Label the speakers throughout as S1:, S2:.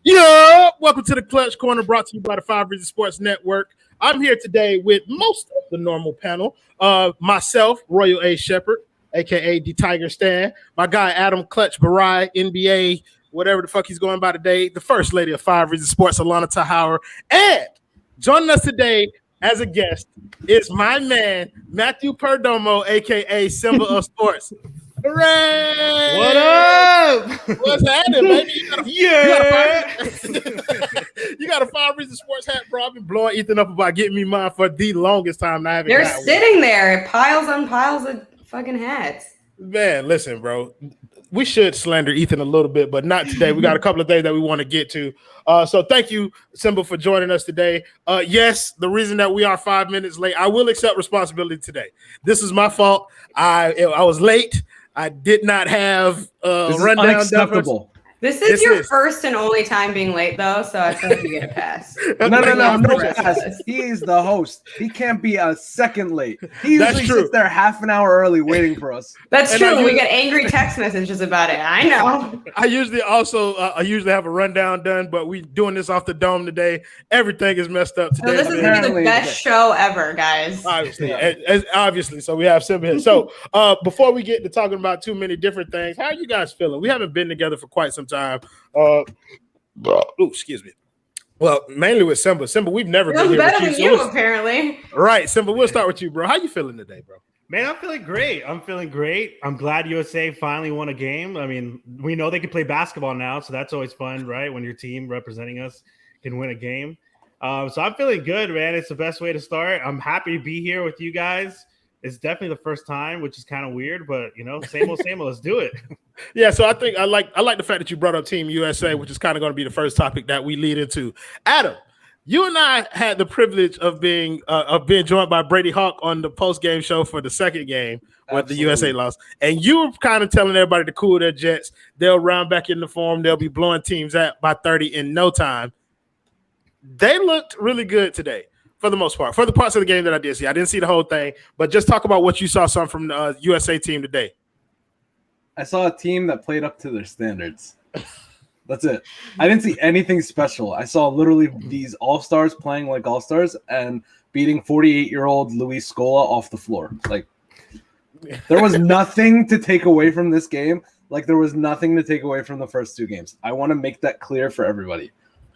S1: Yeah, welcome to the Clutch Corner, brought to you by the 5 Reasons Sports Network. I'm here today with most of the normal panel. Myself, Royal A. Shepherd, a.k.a. the Tiger Stan. My guy, Adam Clutch Barai, NBA, whatever the fuck he's going by today. The first lady of 5 Reasons Sports, Alana Tahauer. And joining us today as a guest is my man, Matthew Perdomo, a.k.a. SimbaofSports. Hooray!
S2: What up?
S1: What's happening, baby? You got a 5 Reasons Sports hat, bro. I've been blowing Ethan up about getting me mine for the longest time. I haven't.
S3: They're sitting there, piles on piles of fucking hats.
S1: Man, listen, bro. We should slander Ethan a little bit, but not today. We got a couple of things that we want to get to. So thank you, Simba, for joining us today. Yes, the reason that we are 5 minutes late, I will accept responsibility today. This is my fault. I was late. I did not have rundown.
S4: Unacceptable.
S3: This is your first and only time being late, though, so I feel like you get a pass.
S4: No pass. He is the host. He can't be a second late. He usually sits there half an hour early waiting for us.
S3: That's true. We get angry text messages about it. I know.
S1: I usually have a rundown done, but we doing this off the dome today. Everything is messed up today.
S3: So this is going to be the best show ever, guys.
S1: Obviously. So we have Simba here. So before we get to talking about too many different things, how are you guys feeling? We haven't been together for quite some time. Excuse me. Well, mainly with Simba. Simba, we've never been here
S3: better
S1: with
S3: than you, apparently.
S1: Right, Simba. We'll start with you, bro. How you feeling today, bro?
S2: Man, I'm feeling great. I'm glad USA finally won a game. I mean, we know they can play basketball now, so that's always fun, right? When your team representing us can win a game. So I'm feeling good, man. It's the best way to start. I'm happy to be here with you guys. It's definitely the first time, which is kind of weird, but same old, same old. Let's do it.
S1: Yeah, so I think I like the fact that you brought up Team USA, which is kind of going to be the first topic that we lead into. Adam, you and I had the privilege of being joined by Brady Hawk on the post-game show for the second game where the USA lost, and you were kind of telling everybody to cool their jets. They'll round back in the form. They'll be blowing teams out by 30 in no time. They looked really good today. For the most part, for the parts of the game that I did see. I didn't see the whole thing, but just talk about what you saw from the USA team today.
S4: I saw a team that played up to their standards. That's it. I didn't see anything special. I saw literally these all-stars playing like all-stars and beating 48-year-old Luis Scola off the floor. Like, there was nothing to take away from this game. Like, there was nothing to take away from the first two games. I want to make that clear for everybody.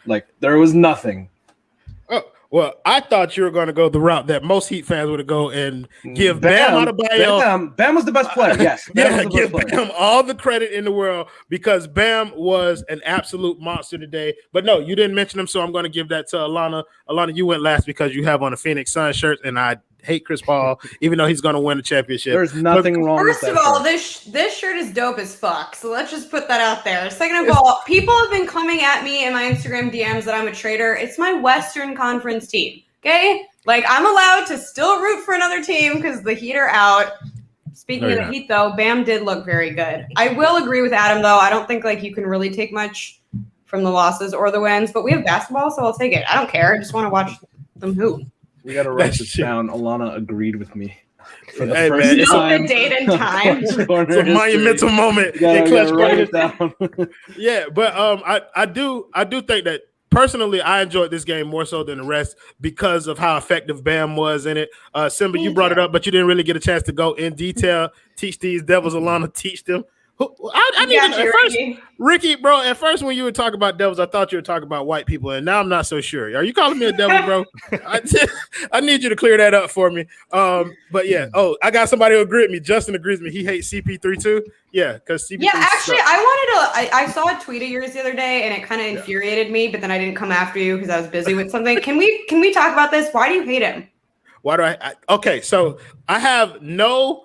S4: Like, there was nothing.
S1: Oh. Well, I thought you were going to go the route that most Heat fans would go and give Bam Adebayo.
S4: Bam was the best player. Yes,
S1: give Bam all the credit in the world because Bam was an absolute monster today. But no, you didn't mention him, so I'm going to give that to Alana. Alana, you went last because you have on a Phoenix Suns shirt, and I hate Chris Paul, even though he's going to win the championship.
S4: There's nothing wrong with that.
S3: First of all, this shirt is dope as fuck. So let's just put that out there. Second of all, people have been coming at me in my Instagram DMs that I'm a traitor. It's my Western Conference team. Okay? Like, I'm allowed to still root for another team because the Heat are out. Speaking of the Heat, though, Bam did look very good. I will agree with Adam, though. I don't think you can really take much from the losses or the wins, but we have basketball, so I'll take it. I don't care. I just want to watch them hoop.
S4: We got to write this down. Alana agreed with me.
S3: For the first time. The date and time.
S1: It's a monumental moment. Yeah, but I do think that personally I enjoyed this game more so than the rest because of how effective Bam was in it. Simba, you brought it up, but you didn't really get a chance to go in detail. Teach these devils, Alana. Teach them. I need at first, Ricky, bro. At first, when you were talking about devils, I thought you were talking about white people, and now I'm not so sure. Are you calling me a devil, bro? I need you to clear that up for me. But yeah. Oh, I got somebody who agreed with me. Justin agrees with me. He hates CP3 too. Yeah, because CP3.
S3: Yeah, actually, I saw a tweet of yours the other day, and it kind of infuriated me. But then I didn't come after you because I was busy with something. Can we talk about this? Why do you hate him?
S1: Why do I okay, so I have no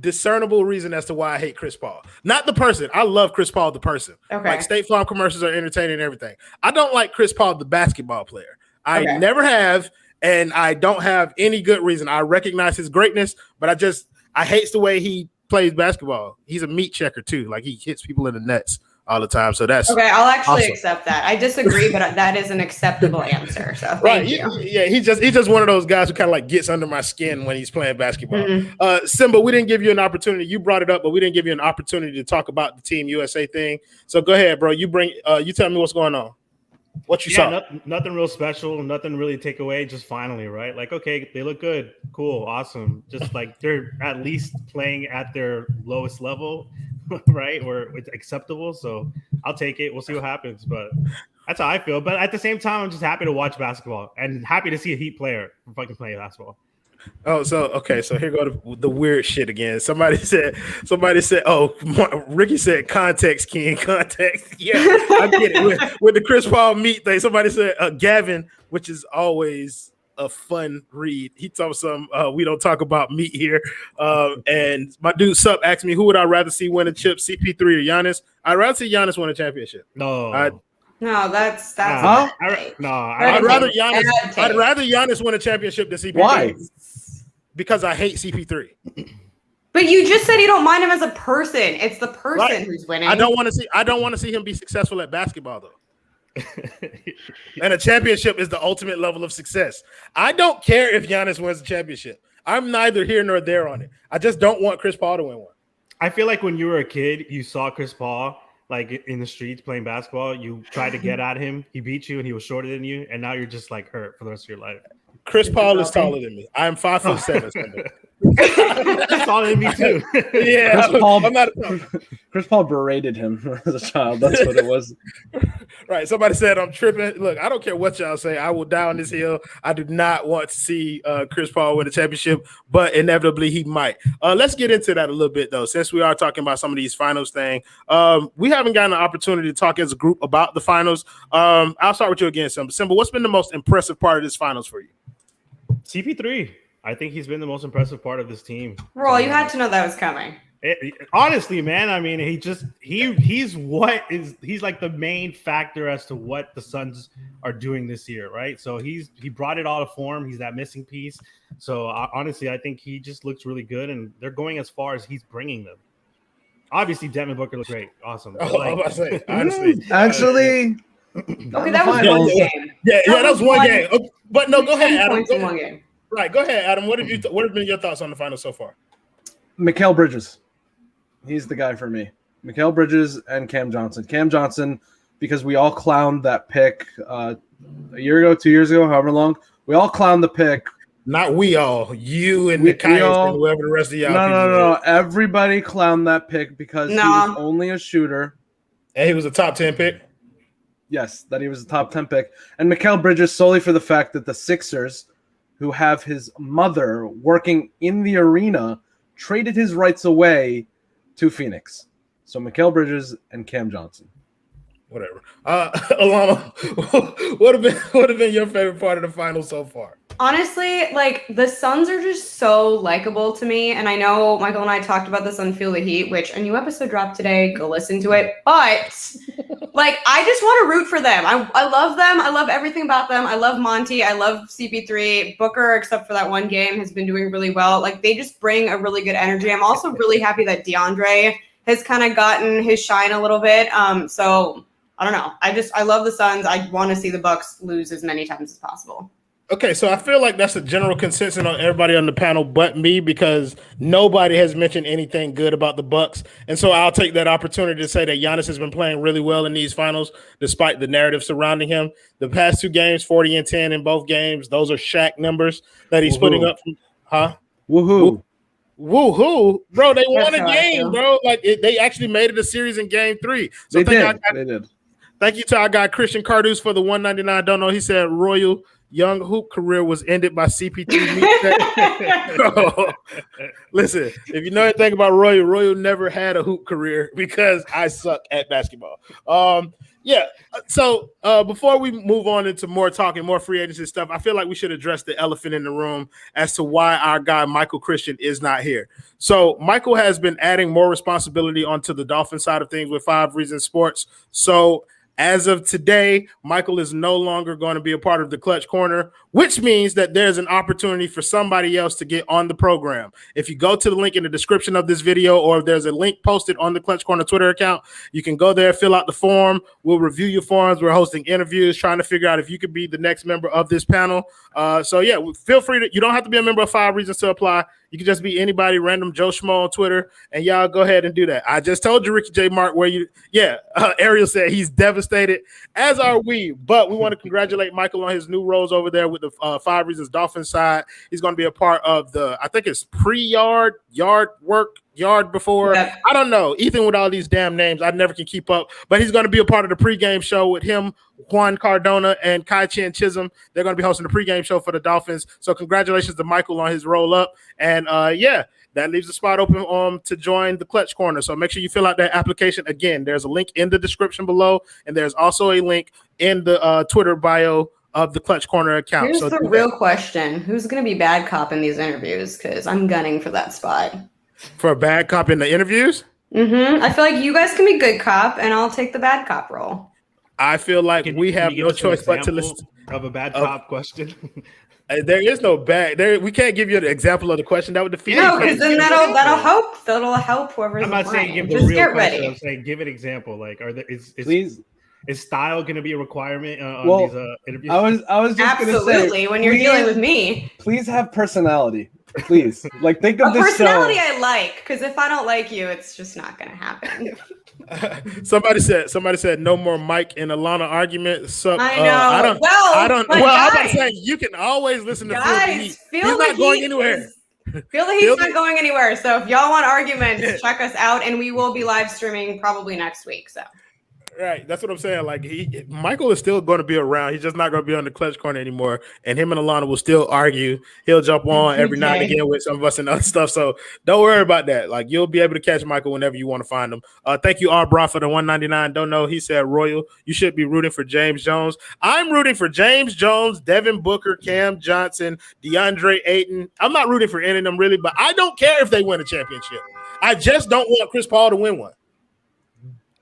S1: discernible reason as to why I hate Chris Paul. Not the person. I love Chris Paul, the person. Okay. Like State Farm commercials are entertaining and everything. I don't like Chris Paul, the basketball player. I never have, and I don't have any good reason. I recognize his greatness, but I hate the way he plays basketball. He's a meat checker too. Like he hits people in the nets all the time. So that's
S3: okay. I'll actually accept that. I disagree, but that is an acceptable answer. So thank you.
S1: Yeah, he's just one of those guys who kind of like gets under my skin when he's playing basketball. Mm-hmm. Simba, we didn't give you an opportunity. You brought it up, but we didn't give you an opportunity to talk about the Team USA thing. So go ahead, bro. You tell me what's going on. What you saw?
S2: Nothing real special, nothing really to take away. Just finally, right? Like, okay, they look good, cool, awesome. Just like they're at least playing at their lowest level, right? Where it's acceptable. So I'll take it. We'll see what happens. But that's how I feel. But at the same time, I'm just happy to watch basketball and happy to see a Heat player fucking play basketball.
S1: Oh, so here go the weird shit again. Somebody said, oh, Ricky said context, King, context. Yeah, I get it. With the Chris Paul meat thing, somebody said Gavin, which is always a fun read. He told some we don't talk about meat here. And my dude Sup asked me, who would I rather see win a chip, CP3 or Giannis? I'd rather see Giannis win a championship.
S2: No,
S3: that's
S2: I'd
S1: rather Giannis win a championship than CP3.
S4: Why?
S1: Because I hate CP3.
S3: But you just said you don't mind him as a person. It's the person who's winning.
S1: I don't want to see him be successful at basketball though. And a championship is the ultimate level of success. I don't care if Giannis wins a championship. I'm neither here nor there on it. I just don't want Chris Paul to win one.
S2: I feel like when you were a kid, you saw Chris Paul like in the streets playing basketball. You tried to get at him. He beat you and he was shorter than you. And now you're just like hurt for the rest of your life.
S1: Chris Paul is taller than me. I'm 5'7".
S2: That's taller than me too.
S1: Yeah,
S4: Chris Paul berated him as a child. That's what it was.
S1: Right. Somebody said I'm tripping. Look, I don't care what y'all say. I will die on this hill. I do not want to see Chris Paul win a championship, but inevitably he might. Let's get into that a little bit though, since we are talking about some of these finals thing. We haven't gotten an opportunity to talk as a group about the finals. I'll start with you again, Simba. What's been the most impressive part of this finals for you?
S2: CP3. I think he's been the most impressive part of this team.
S3: Roll, you had to know that was coming.
S2: Honestly, man, I mean, he's like the main factor as to what the Suns are doing this year, right? So he brought it all to form. He's that missing piece. So honestly, I think he just looks really good, and they're going as far as he's bringing them. Obviously, Devin Booker looks great, awesome.
S1: I was about to say, honestly,
S4: actually.
S3: Okay, that was one game.
S1: Yeah, that was one game. Okay, but no, go ahead, Adam.
S3: Points in one game.
S1: Right, go ahead, Adam. What have been your thoughts on the finals so far?
S4: Mikal Bridges. He's the guy for me. Mikal Bridges and Cam Johnson. Cam Johnson, because we all clowned that pick a year ago, 2 years ago, however long. We all clowned the pick.
S1: Not we all. You and the Cayans and whoever the rest of y'all.
S4: No. Everybody clowned that pick because he was only a shooter.
S1: And he was a top 10 pick?
S4: Yes, that he was a top 10 pick. And Mikal Bridges solely for the fact that the Sixers, who have his mother working in the arena, traded his rights away to Phoenix. So Mikal Bridges and Cam Johnson.
S1: Whatever. Alana, what have been your favorite part of the finals so far?
S3: Honestly, like the Suns are just so likable to me. And I know Michael and I talked about this on Feel the Heat, which a new episode dropped today. Go listen to it. But like, I just want to root for them. I love them. I love everything about them. I love Monty. I love CP3. Booker, except for that one game, has been doing really well. Like, they just bring a really good energy. I'm also really happy that DeAndre has kind of gotten his shine a little bit. So I don't know. I love the Suns. I want to see the Bucks lose as many times as possible.
S1: Okay, so I feel like that's a general consensus on everybody on the panel but me, because nobody has mentioned anything good about the Bucks. And so I'll take that opportunity to say that Giannis has been playing really well in these finals, despite the narrative surrounding him. The past two games, 40 and 10 in both games, those are Shaq numbers that he's putting up.
S4: Woohoo.
S1: Woohoo. Bro, they won a game, bro. Like, they actually made it a series in game 3. So
S4: they did.
S1: Thank you to our guy, Christian Cardus, for the 199. Don't know. He said Royal young hoop career was ended by CP3. Listen, if you know anything about Royal never had a hoop career because I suck at basketball. So before we move on into more talking, more free agency stuff, I feel like we should address the elephant in the room as to why our guy Michael Christian is not here. So Michael has been adding more responsibility onto the Dolphin side of things with 5 Reasons Sports. So as of today, Michael is no longer going to be a part of the Clutch Corner, which means that there's an opportunity for somebody else to get on the program. If you go to the link in the description of this video, or if there's a link posted on the Clutch Corner Twitter account, you can go there, fill out the form. We'll review your forms. We're hosting interviews, trying to figure out if you could be the next member of this panel. Feel free to, you don't have to be a member of 5 Reasons to apply. You can just be anybody, random Joe Schmo on Twitter, and y'all go ahead and do that. I just told you, Ricky J. Mark, Ariel said he's devastated, as are we. But we want to congratulate Michael on his new roles over there with the 5 Reasons Dolphins side. He's going to be a part of I think it's yard before. Yep. I don't know. Ethan with all these damn names, I never can keep up. But he's going to be a part of the pregame show with him, Juan Cardona, and Kai Chen Chisholm. They're going to be hosting the pregame show for the Dolphins. So congratulations to Michael on his roll up. And that leaves the spot open to join the Clutch Corner. So make sure you fill out that application. Again, there's a link in the description below, and there's also a link in the Twitter bio of the Clutch Corner account.
S3: Here's the real question. Who's going to be bad cop in these interviews? Because I'm gunning for that spot.
S1: For a bad cop in the interviews?
S3: Mm-hmm. I feel like you guys can be good cop, and I'll take the bad cop role.
S1: I feel like we have no choice but to listen
S2: of a bad cop question.
S1: There is no bad. We can't give you an example of the question that would defeat.
S3: No, because then that'll help. That'll help whoever's.
S2: I'm not saying give the
S3: Just
S2: real
S3: get
S2: question.
S3: ready.
S2: I'm saying give an example. Like,
S4: please.
S2: Is style going to be a requirement on these interviews?
S4: I was just
S3: absolutely when you're dealing with me.
S4: Please have personality. Please, like think of
S3: a
S4: this
S3: personality
S4: show.
S3: I like, because if I don't like you, it's just not going to happen.
S1: Somebody said no more Mike and Alana argument.
S3: I know.
S1: I don't.
S3: Well,
S1: I'm about to say you can always listen to
S3: guys,
S1: Phil. He's not going anywhere.
S3: Feel the heat's not going anywhere. So if y'all want arguments, check us out, and we will be live streaming probably next week. So.
S1: Right, that's what I'm saying. Like Michael is still going to be around. He's just not going to be on the Clutch Corner anymore. And him and Alana will still argue. He'll jump on every now and again with some of us and other stuff. So don't worry about that. Like you'll be able to catch Michael whenever you want to find him. Thank you, Arbra, for the 199. Don't know. He said, Royal, you should be rooting for James Jones. I'm rooting for James Jones, Devin Booker, Cam Johnson, DeAndre Ayton. I'm not rooting for any of them really, but I don't care if they win a championship. I just don't want Chris Paul to win one.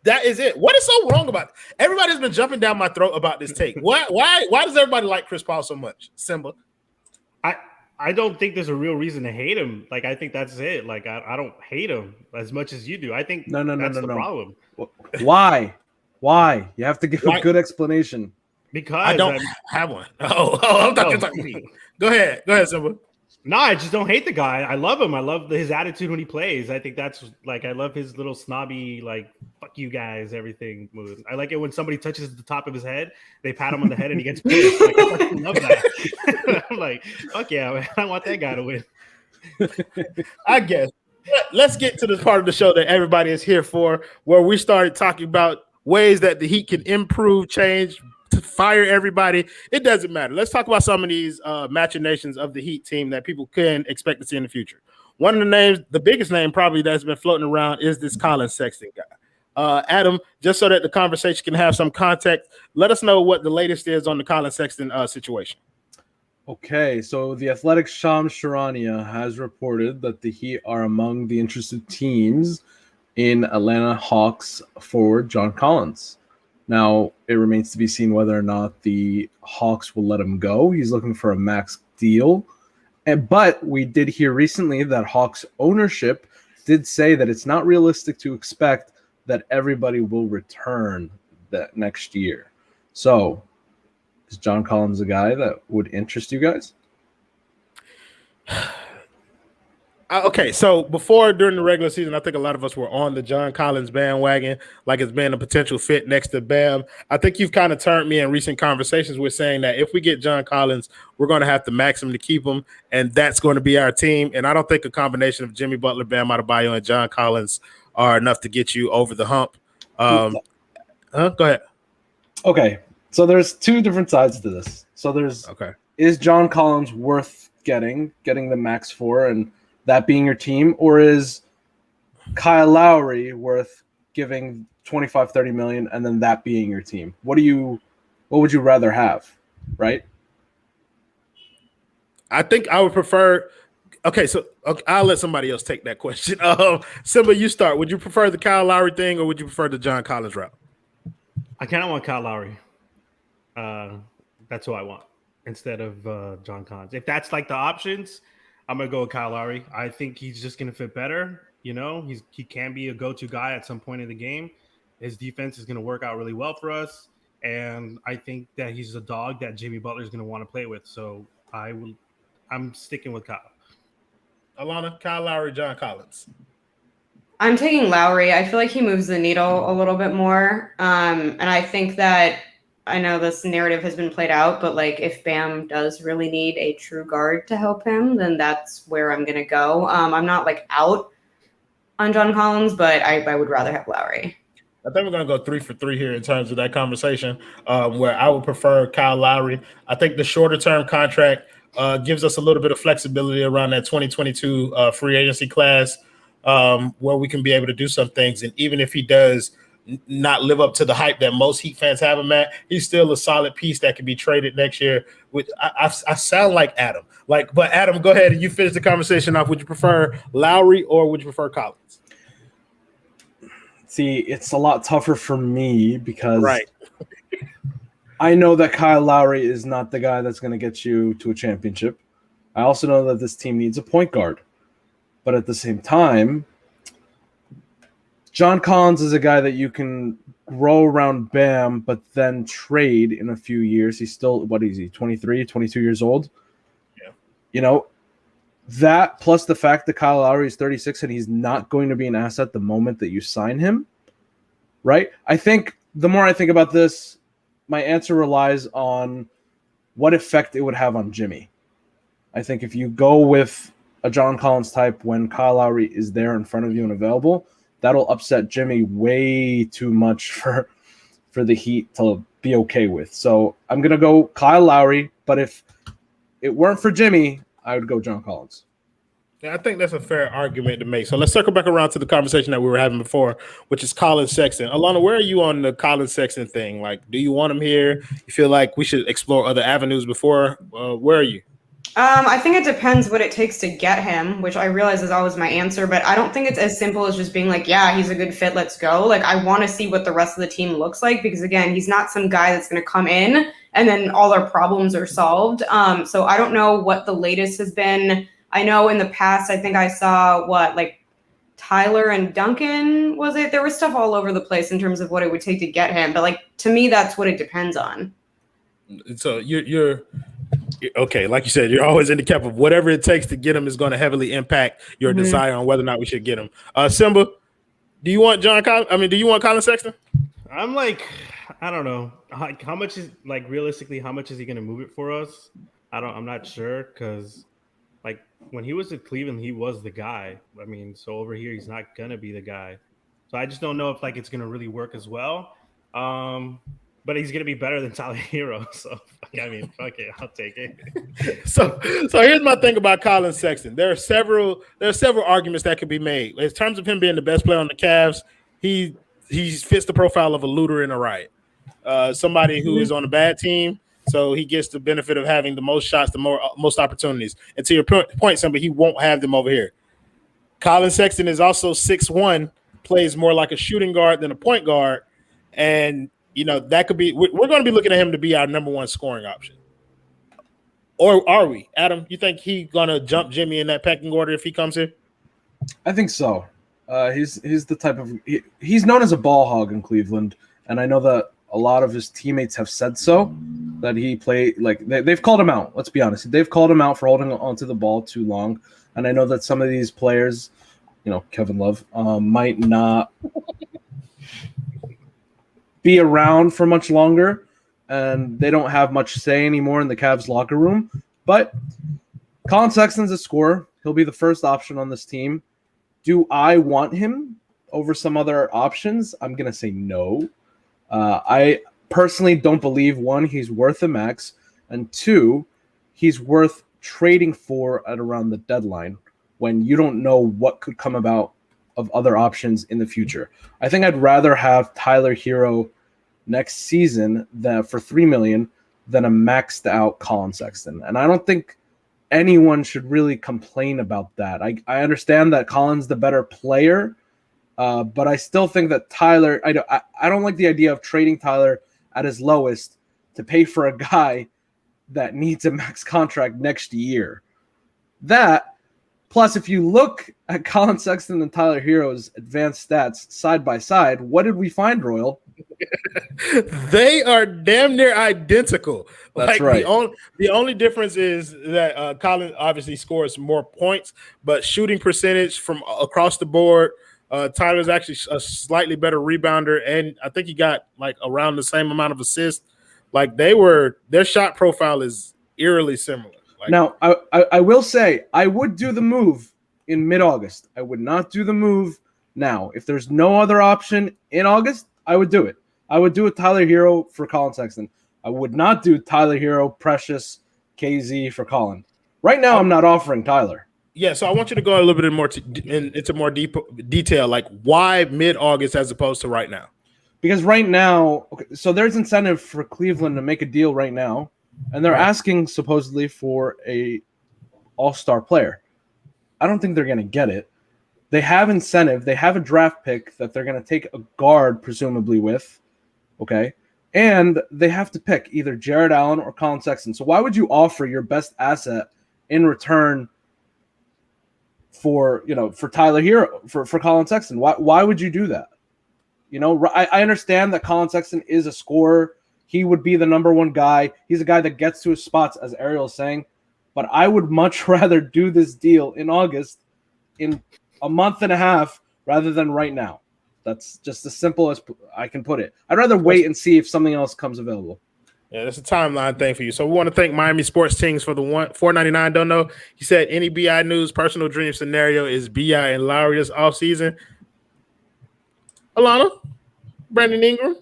S1: That is it. What is so wrong about it? Everybody's been jumping down my throat about this take. Why does everybody like Chris Paul so much? Simba.
S2: I don't think there's a real reason to hate him. Like I think that's it. Like I don't hate him as much as you do. I think that's the problem.
S4: Why? You have to give a good explanation.
S2: Because
S1: I don't have one. I'm talking to me. Go ahead, Simba.
S2: No, I just don't hate the guy. I love him. I love his attitude when he plays. I think that's like I love his little snobby, like "fuck you guys" everything mood. I like it when somebody touches the top of his head, they pat him on the head, and he gets pissed. Like, I fucking love that. I'm like, fuck yeah, man. I want that guy to win.
S1: I guess. Let's get to this part of the show that everybody is here for, where we started talking about ways that the Heat can improve, change, to fire everybody. It doesn't matter. Let's talk about some of these machinations of the Heat team that people can expect to see in the future. One of the names, the biggest name probably that's been floating around is this Colin Sexton guy. Adam, just so that the conversation can have some context, let us know what the latest is on the Colin Sexton situation.
S4: Okay, so the Athletic's Shams Charania has reported that the Heat are among the interested teams in Atlanta Hawks forward John Collins. Now, it remains to be seen whether or not the Hawks will let him go. He's looking for a max deal. But we did hear recently that Hawks ownership did say that it's not realistic to expect that everybody will return that next year. So, is John Collins a guy that would interest you guys?
S1: Okay, so during the regular season, I think a lot of us were on the John Collins bandwagon, like it's been a potential fit next to Bam. I think you've kind of turned me in recent conversations with saying that if we get John Collins, we're going to have to max him to keep him, and that's going to be our team. And I don't think a combination of Jimmy Butler, Bam Adebayo, and John Collins are enough to get you over the hump. Go ahead.
S4: Okay, so there's two different sides to this. So is John Collins worth getting the max for and that being your team, or is Kyle Lowry worth giving 25-30 million and then that being your team? What would you rather have, right?
S1: I think I would prefer. Okay, so I'll let somebody else take that question. Simba, you start. Would you prefer the Kyle Lowry thing, or would you prefer the John Collins route?
S2: I kind of want Kyle Lowry. That's who I want instead of John Collins. If that's like the options, I'm gonna go with Kyle Lowry. I think he's just gonna fit better. You know, he can be a go-to guy at some point in the game. His defense is gonna work out really well for us, and I think that he's a dog that Jimmy Butler is gonna want to play with. So I'm sticking with Kyle.
S1: Alana, Kyle Lowry, John Collins.
S3: I'm taking Lowry. I feel like he moves the needle a little bit more. And I think that I know this narrative has been played out, but like if Bam does really need a true guard to help him, then that's where I'm gonna go. I'm not like out on John Collins, but I would rather have Lowry.
S1: I think we're going to go 3 for 3 here in terms of that conversation, where I would prefer Kyle Lowry. I think the shorter term contract gives us a little bit of flexibility around that 2022 free agency class, where we can be able to do some things. And even if he does not live up to the hype that most Heat fans have him at, he's still a solid piece that can be traded next year. I sound like Adam. But Adam, go ahead and you finish the conversation off. Would you prefer Lowry or would you prefer Collins?
S4: See, it's a lot tougher for me because
S1: right.
S4: I know that Kyle Lowry is not the guy that's going to get you to a championship. I also know that this team needs a point guard. But at the same time, John Collins is a guy that you can grow around Bam, but then trade in a few years. He's still, what is he, 23, 22 years old?
S1: Yeah.
S4: You know, that plus the fact that Kyle Lowry is 36 and he's not going to be an asset the moment that you sign him, right? I think the more I think about this, my answer relies on what effect it would have on Jimmy. I think if you go with a John Collins type when Kyle Lowry is there in front of you and available, that'll upset Jimmy way too much for the Heat to be okay with. So I'm going to go Kyle Lowry, but if it weren't for Jimmy, I would go John Collins.
S1: Yeah, I think that's a fair argument to make. So let's circle back around to the conversation that we were having before, which is Colin Sexton. Alana, where are you on the Colin Sexton thing? Like, do you want him here? You feel like we should explore other avenues before? Where are you?
S3: I think it depends what it takes to get him, which I realize is always my answer, but I don't think it's as simple as just being like, yeah, he's a good fit, let's go. Like, I want to see what the rest of the team looks like because, again, he's not some guy that's going to come in and then all our problems are solved. So I don't know what the latest has been. I know in the past, I think I saw Tyler and Duncan, was it? There was stuff all over the place in terms of what it would take to get him. But, like, to me, that's what it depends on.
S1: So you're okay, like you said, you're always in the camp of whatever it takes to get him is going to heavily impact your desire on whether or not we should get him. Simba, do you want do you want Colin Sexton?
S2: I'm like, I don't know. How much is realistically, how much is he going to move it for us? I'm not sure because when he was at Cleveland, he was the guy. I mean, so over here, he's not going to be the guy. So I just don't know if it's going to really work as well. But he's going to be better than Tyler Herro. So, I mean, fuck it. I'll take it.
S1: So here's my thing about Colin Sexton. There are several arguments that could be made. In terms of him being the best player on the Cavs, he fits the profile of a looter in a riot. Somebody who is on a bad team, so he gets the benefit of having the most shots, the most opportunities. And to your point, somebody, he won't have them over here. Colin Sexton is also 6'1", plays more like a shooting guard than a point guard. And that could be – we're going to be looking at him to be our number one scoring option. Or are we? Adam, you think he's going to jump Jimmy in that pecking order if he comes here?
S4: I think so. He's the type of – he's known as a ball hog in Cleveland, and I know that a lot of his teammates have said so, that he played – they've called him out. Let's be honest. They've called him out for holding onto the ball too long, and I know that some of these players, Kevin Love, might not – be around for much longer, and they don't have much say anymore in the Cavs locker room. But Colin Sexton's a scorer. He'll be the first option on this team. Do I want him over some other options? I'm going to say no. I personally don't believe, one, he's worth the max, and two, he's worth trading for at around the deadline when you don't know what could come about of other options in the future. I think I'd rather have Tyler Herro next season for $3 million than a maxed out Colin Sexton. And I don't think anyone should really complain about that. I understand that Colin's the better player, but I still think that Tyler, I don't like the idea of trading Tyler at his lowest to pay for a guy that needs a max contract next year. That Plus, if you look at Colin Sexton and Tyler Herro's advanced stats side by side, what did we find, Royal?
S1: They are damn near identical.
S4: That's right.
S1: The only difference is that Colin obviously scores more points, but shooting percentage from across the board, Tyler's actually a slightly better rebounder, and I think he got like around the same amount of assists. Like their shot profile is eerily similar. Like,
S4: now, I will say I would do the move in mid-August. I would not do the move now. If there's no other option in August, I would do it. I would do a Tyler Herro for Colin Sexton. I would not do Tyler Herro, Precious, KZ for Colin. Right now, I'm not offering Tyler.
S1: Yeah, so I want you to go a little bit more into more deep detail, like why mid-August as opposed to right now?
S4: Because right now, okay, so there's incentive for Cleveland to make a deal right now, and they're asking supposedly for a all-star player. I don't think they're going to get it. They have incentive. They have a draft pick that they're going to take a guard, presumably with, okay? And they have to pick either Jared Allen or Colin Sexton. So why would you offer your best asset in return for Tyler Herro, for Colin Sexton? Why would you do that? I understand that Colin Sexton is a scorer. He would be the number one guy. He's a guy that gets to his spots, as Ariel is saying. But I would much rather do this deal in August, in a month and a half, rather than right now. That's just as simple as I can put it. I'd rather wait and see if something else comes available.
S1: Yeah, that's a timeline thing for you. So we want to thank Miami Sports Teams for the $4.99 don't know. He said any BI news, personal dream scenario is BI and Lowry this offseason. Alana, Brandon Ingram,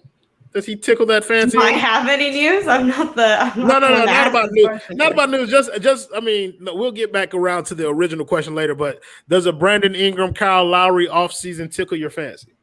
S1: does he tickle that fancy?
S3: Do I have any news? I'm not
S1: No, not about news. Not about news. Just. I mean, we'll get back around to the original question later. But does a Brandon Ingram, Kyle Lowry offseason tickle your fancy?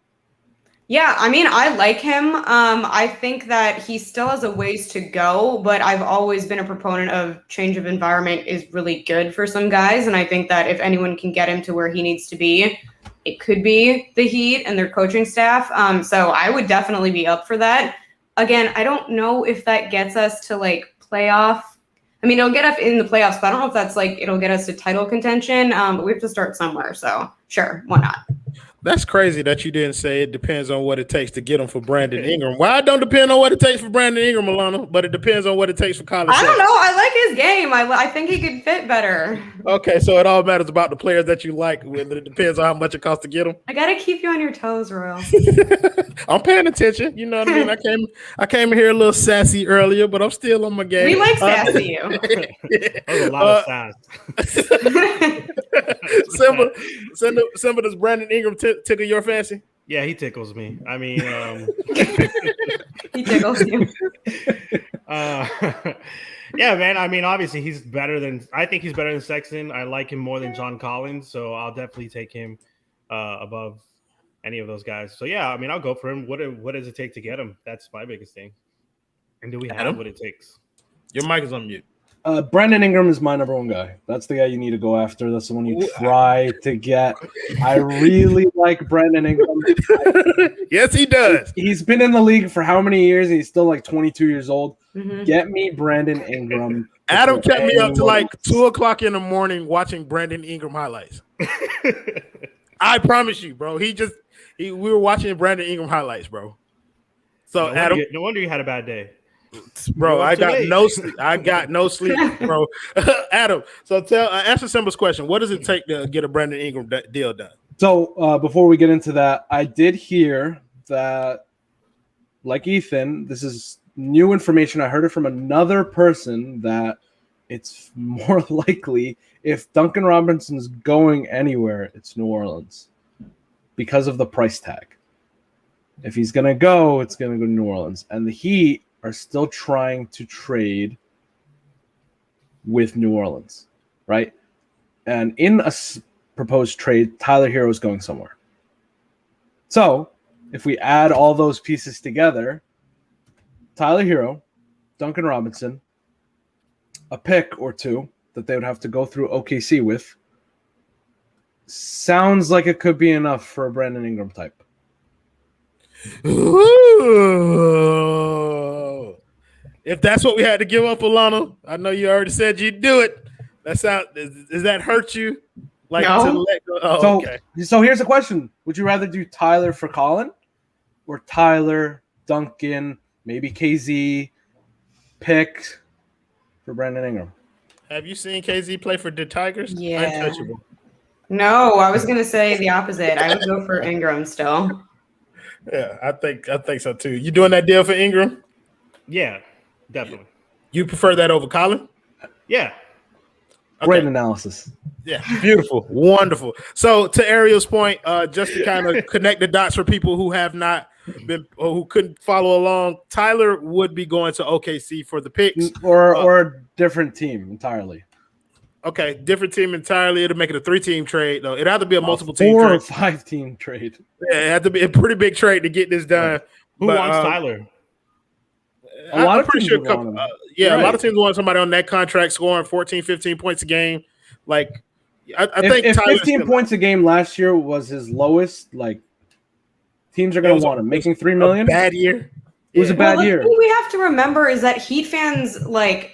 S3: Yeah, I mean, I like him. I think that he still has a ways to go, but I've always been a proponent of change of environment is really good for some guys, and I think that if anyone can get him to where he needs to be, it could be the Heat and their coaching staff. So I would definitely be up for that. Again, I don't know if that gets us to like playoff. I mean, it'll get us in the playoffs, but I don't know if that's like it'll get us to title contention. But we have to start somewhere. So sure, why not?
S1: That's crazy that you didn't say it depends on what it takes to get him for Brandon Ingram. Why it don't depend on what it takes for Brandon Ingram, Alana, but it depends on what it takes for Colin Sexton.
S3: I don't know. I like his game. I think he could fit better.
S1: Okay, so it all matters about the players that you like. Whether it depends on how much it costs to get them.
S3: I gotta keep you on your toes, Royal.
S1: I'm paying attention. You know what I mean? I came in here a little sassy earlier, but I'm still on my game.
S3: We like sassy you.
S2: That was a lot of sass.
S1: Simba, does Brandon Ingram tickle your fancy?
S2: Yeah, he tickles me. I mean,
S3: he tickles you.
S2: Yeah, man. I mean, obviously, I think he's better than Sexton. I like him more than John Collins, so I'll definitely take him above any of those guys. So yeah, I mean, I'll go for him. What does it take to get him? That's my biggest thing. And do we have what it takes?
S1: Your mic is on mute.
S4: Brandon Ingram is my number one guy. That's the guy you need to go after. That's the one you try to get. I really like Brandon Ingram.
S1: Yes, he does.
S4: He's been in the league for how many years? And he's still like 22 years old.
S3: Mm-hmm.
S4: Get me Brandon Ingram.
S1: Adam kept me up to like 2:00 in the morning watching Brandon Ingram highlights. I promise you, bro. We were watching Brandon Ingram highlights, bro. So Adam,
S2: no wonder you had a bad day.
S1: Bro, I got no sleep. I got no sleep, bro. Adam, so answer Simba's question. What does it take to get a Brandon Ingram deal done?
S4: So before we get into that, I did hear that, like Ethan, this is new information. I heard it from another person that it's more likely if Duncan Robinson's going anywhere, it's New Orleans because of the price tag. If he's going to go, it's going to go to New Orleans. And the Heat are still trying to trade with New Orleans, right? And in a proposed trade, Tyler Herro is going somewhere. So if we add all those pieces together, Tyler Herro, Duncan Robinson, a pick or two that they would have to go through OKC with, sounds like it could be enough for a Brandon Ingram type.
S1: Ooh. If that's what we had to give up, Alana, I know you already said you'd do it. Does that hurt you? Like
S3: No.
S1: to let go. Oh,
S4: So,
S1: okay.
S4: so here's a question: would you rather do Tyler for Colin, or Tyler, Duncan, maybe KZ, pick for Brandon Ingram?
S1: Have you seen KZ play for the Tigers?
S3: Yeah.
S1: Untouchable.
S3: No, I was gonna say the opposite. I would go for Ingram still.
S1: Yeah, I think so too. You doing that deal for Ingram?
S2: Yeah, definitely.
S1: You prefer that over Colin?
S2: Yeah.
S4: Great analysis.
S1: Yeah, beautiful, wonderful. So to Ariel's point, just to kind of connect the dots for people who have not been or who couldn't follow along, Tyler would be going to OKC for the picks,
S4: Or a different team entirely.
S1: Okay, different team entirely. It'll make it a 3-team trade though. It'd have to be a multiple team
S4: 4
S1: trade.
S4: or 5 team trade.
S1: Yeah, it had to be a pretty big trade to get this done.
S2: Who wants Tyler?
S4: A lot
S1: I'm
S4: of
S1: pretty
S4: teams
S1: sure.
S4: would want him.
S1: Yeah, a lot
S4: Right.
S1: of teams want somebody on that contract scoring 14, 15 points a game. Like, I think
S4: If
S1: Tyler's
S4: 15 points a game last year was his lowest, like teams are going to want him. Making $3 million.
S1: Bad year.
S4: It was a bad
S3: The
S4: year.
S3: thing we have to remember is that Heat fans, like,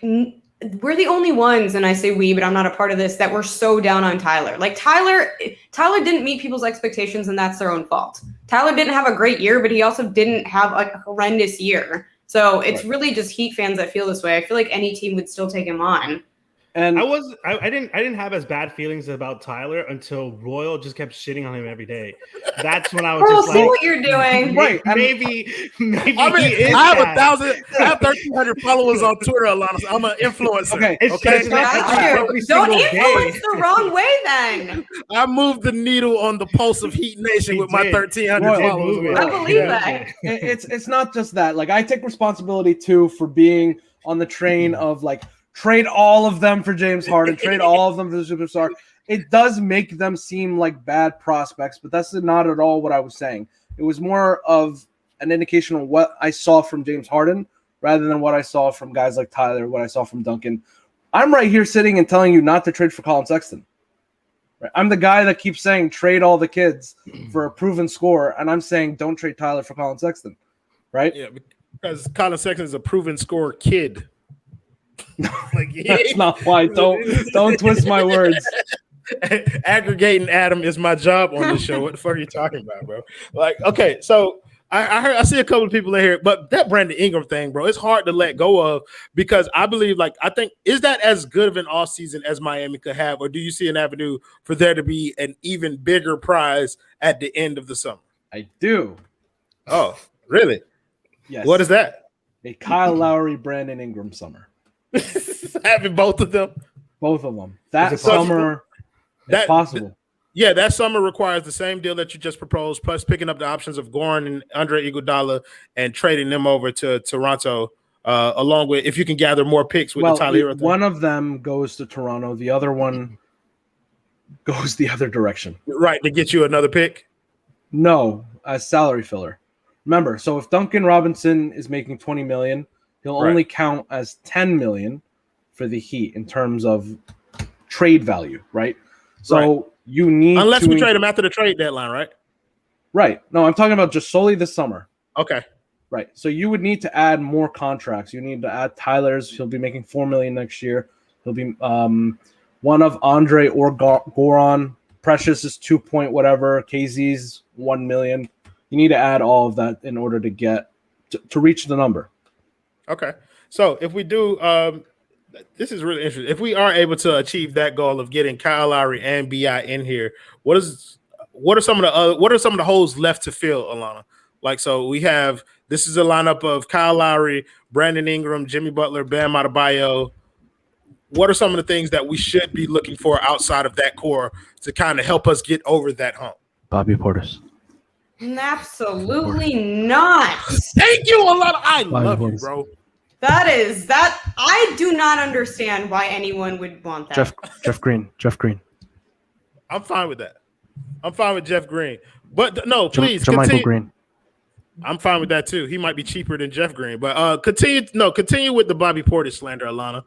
S3: we're the only ones, and I say we, but I'm not a part of this, that were so down on Tyler. Like, Tyler didn't meet people's expectations, and that's their own fault. Tyler didn't have a great year, but he also didn't have a horrendous year. So it's really just Heat fans that feel this way. I feel like any team would still take him on.
S4: And
S2: I didn't have as bad feelings about Tyler until Royal just kept shitting on him every day. That's when I was
S3: Bro,
S2: just
S3: see
S2: like,
S3: what you're doing.
S4: Right.
S2: maybe
S1: I mean,
S2: he is
S1: I have
S2: bad.
S1: 1,300 followers on Twitter, Alana. So I'm an influencer.
S4: Okay.
S2: It's
S1: Okay.
S2: not
S3: Got
S2: that
S3: you.
S2: every
S3: Don't
S2: single
S3: influence
S2: day.
S3: the wrong way then.
S1: I moved the needle on the pulse of Heat Nation
S2: He
S1: with my
S2: did.
S1: 1,300
S4: Royal,
S1: followers.
S2: move it.
S3: I believe
S2: Yeah.
S3: that.
S4: it's not just that. Like I take responsibility too for being on the train of like trade all of them for James Harden, trade all of them for the superstar. It does make them seem like bad prospects, but that's not at all what I was saying. It was more of an indication of what I saw from James Harden rather than what I saw from guys like Tyler, what I saw from Duncan. I'm right here sitting and telling you not to trade for Colin Sexton. Right? I'm the guy that keeps saying trade all the kids for a proven scorer, and I'm saying don't trade Tyler for Colin Sexton. Right?
S1: Yeah, because Colin Sexton is a proven scorer kid. Like,
S4: That's not why. Don't twist my words.
S1: Aggregating Adam is my job on this show. What the fuck are you talking about, bro? Like, okay, so I see a couple of people in here, but that Brandon Ingram thing, bro, it's hard to let go of because I believe, like, I think is that as good of an offseason as Miami could have, or do you see an avenue for there to be an even bigger prize at the end of the summer?
S4: I do.
S1: Oh, really?
S4: Yes.
S1: What is that?
S4: A Kyle Lowry, Brandon Ingram summer.
S1: Having both of them?
S4: Both of them. That
S2: Is it possible?
S4: summer,
S1: That-
S4: it's possible.
S1: Yeah, that summer requires the same deal that you just proposed, plus picking up the options of Goran and Andre Iguodala and trading them over to Toronto, along with if you can gather more picks with the Tyler Herro thing.
S4: One of them goes to Toronto. The other one goes the other direction.
S1: Right, to get you another pick.
S4: No, as salary filler. Remember, so if Duncan Robinson is making $20 million, he'll
S1: Right.
S4: only count as $10 million for the Heat in terms of trade value, right? So you need
S1: Unless
S4: to
S1: we trade him after the trade deadline, right?
S4: Right. No, I'm talking about just solely this summer.
S1: Okay.
S4: Right. So you would need to add more contracts. You need to add Tyler's. He'll be making $4 million next year. He'll be one of Andre or Goran. Precious is 2 point whatever. KZ's $1 million. You need to add all of that in order to get to reach the number.
S1: Okay. So if we do, this is really interesting. If we are able to achieve that goal of getting Kyle Lowry and BI in here, what are some of the holes left to fill, Alana? Like, so we have, this is a lineup of Kyle Lowry, Brandon Ingram, Jimmy Butler, Bam Adebayo. What are some of the things that we should be looking for outside of that core to kind of help us get over that hump?
S4: Bobby Portis.
S3: Absolutely not.
S1: Thank you, Alana. I love you, bro.
S3: That I do not understand why anyone would want that.
S4: Jeff Green.
S1: I'm fine with that. I'm fine with Jeff Green. But no, please
S4: Jermichael
S1: continue.
S4: Green.
S1: I'm fine with that too. He might be cheaper than Jeff Green. But continue with the Bobby Portis slander, Alana.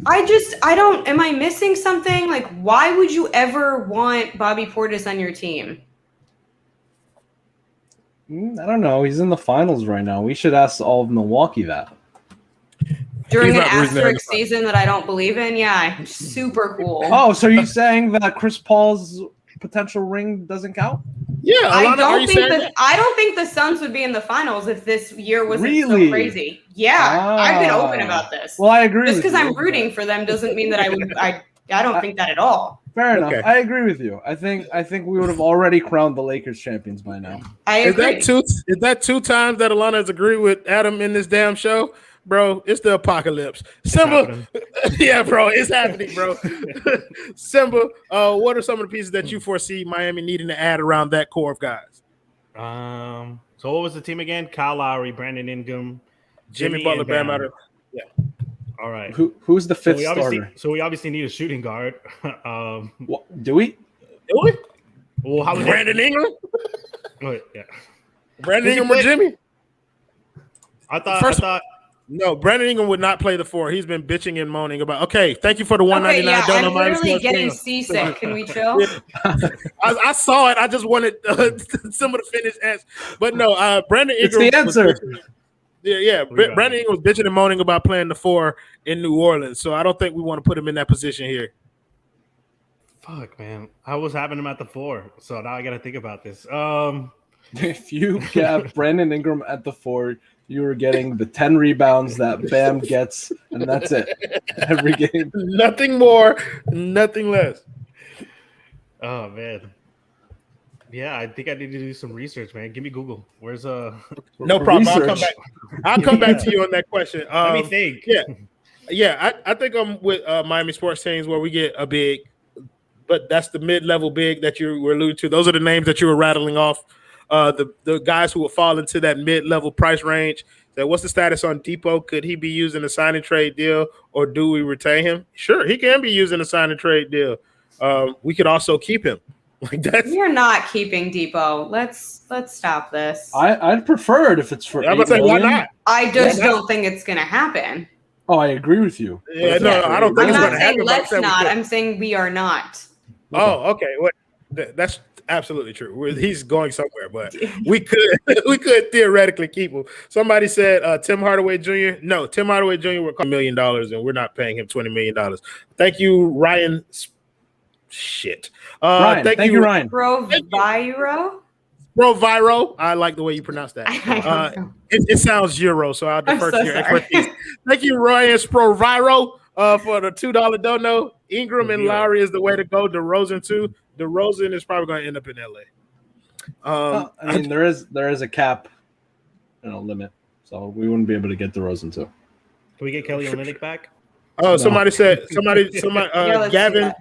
S3: I don't, am I missing something? Like, why would you ever want Bobby Portis on your team?
S4: I don't know. He's in the finals right now. We should ask all of Milwaukee that.
S3: during an asterisk season that I don't believe in. Yeah, super cool.
S4: Oh, so you're saying that Chris Paul's potential ring doesn't count?
S1: Yeah,
S3: I don't think the Suns would be in the finals if this year wasn't so crazy. Yeah, I've been open about this.
S4: Well, I agree.
S3: Just because I'm rooting for them doesn't mean that I would. I don't think that at all.
S4: Fair enough. I agree with you. I think we would have already crowned the Lakers champions by now.
S3: I agree.
S1: Is that two times that Alana has agreed with Adam in this damn show? Bro, it's the apocalypse. Simba, yeah, bro, it's happening, bro. Simba, what are some of the pieces that you foresee Miami needing to add around that core of guys?
S2: So what was the team again? Kyle Lowry, Brandon Ingram,
S1: Jimmy Butler, Bam Adebayo. Yeah.
S2: All right.
S4: Who's the fifth starter?
S2: So we obviously need a shooting guard.
S4: Do we?
S2: Well, how
S1: Brandon Ingram?
S2: Yeah.
S1: Brandon Ingram or Jimmy?
S2: I thought.
S1: No, Brandon Ingram would not play the 4. He's been bitching and moaning about. Okay, thank you for the $199.
S3: Yeah, I'm literally getting seasick. Can we chill?
S1: I saw it. I just wanted some of the finish answer, but no. Brandon Ingram.
S4: It's the answer.
S1: Brandon Ingram was bitching and moaning about playing the 4 in New Orleans, so I don't think we want to put him in that position here.
S2: Fuck, man, I was having him at the 4, so now I got to think about this.
S4: If you have Brandon Ingram at the 4. You were getting the 10 rebounds that Bam gets, and that's it. Every game.
S1: Nothing more, nothing less.
S2: Oh, man. Yeah, I think I need to do some research, man. Give me Google. Where's
S1: No problem. I'll come back to you on that question.
S2: Let me think.
S1: Yeah. I think I'm with Miami sports teams where we get a big, but that's the mid-level big that you were alluding to. Those are the names that you were rattling off. The guys who will fall into that mid-level price range. So what's the status on Depot? Could he be using a sign and trade deal, or do we retain him? Sure, he can be using a sign and trade deal. We could also keep him.
S3: We're not keeping Depot. Let's stop this.
S4: I'd prefer it if it's for.
S1: I'm gonna say, why not?
S3: I just don't think it's gonna happen.
S4: Oh, I agree with you.
S1: Yeah, no, I don't think it's gonna happen.
S3: Let's not. I'm saying we are not.
S1: Oh, okay. Well, that's absolutely true. He's going somewhere, but we could theoretically keep him. Somebody said Tim Hardaway Jr. No, Tim Hardaway Jr. will cost $1 million, and we're not paying him $20 million. Thank you, Ryan. Shit.
S4: Thank you, Ryan.
S3: Bro
S1: Viro. I like the way you pronounce that. It sounds Euro, so I'll defer to your expertise. Thank you, Ryan Sproviro, for the $2 dono. Ingram and Lowry is the way to go. DeRozan too. DeRozan is probably going to end up in LA.
S4: I mean, there is a cap, limit, so we wouldn't be able to get DeRozan too.
S2: Can we get Kelly Olynyk back?
S1: Oh, somebody said Gavin.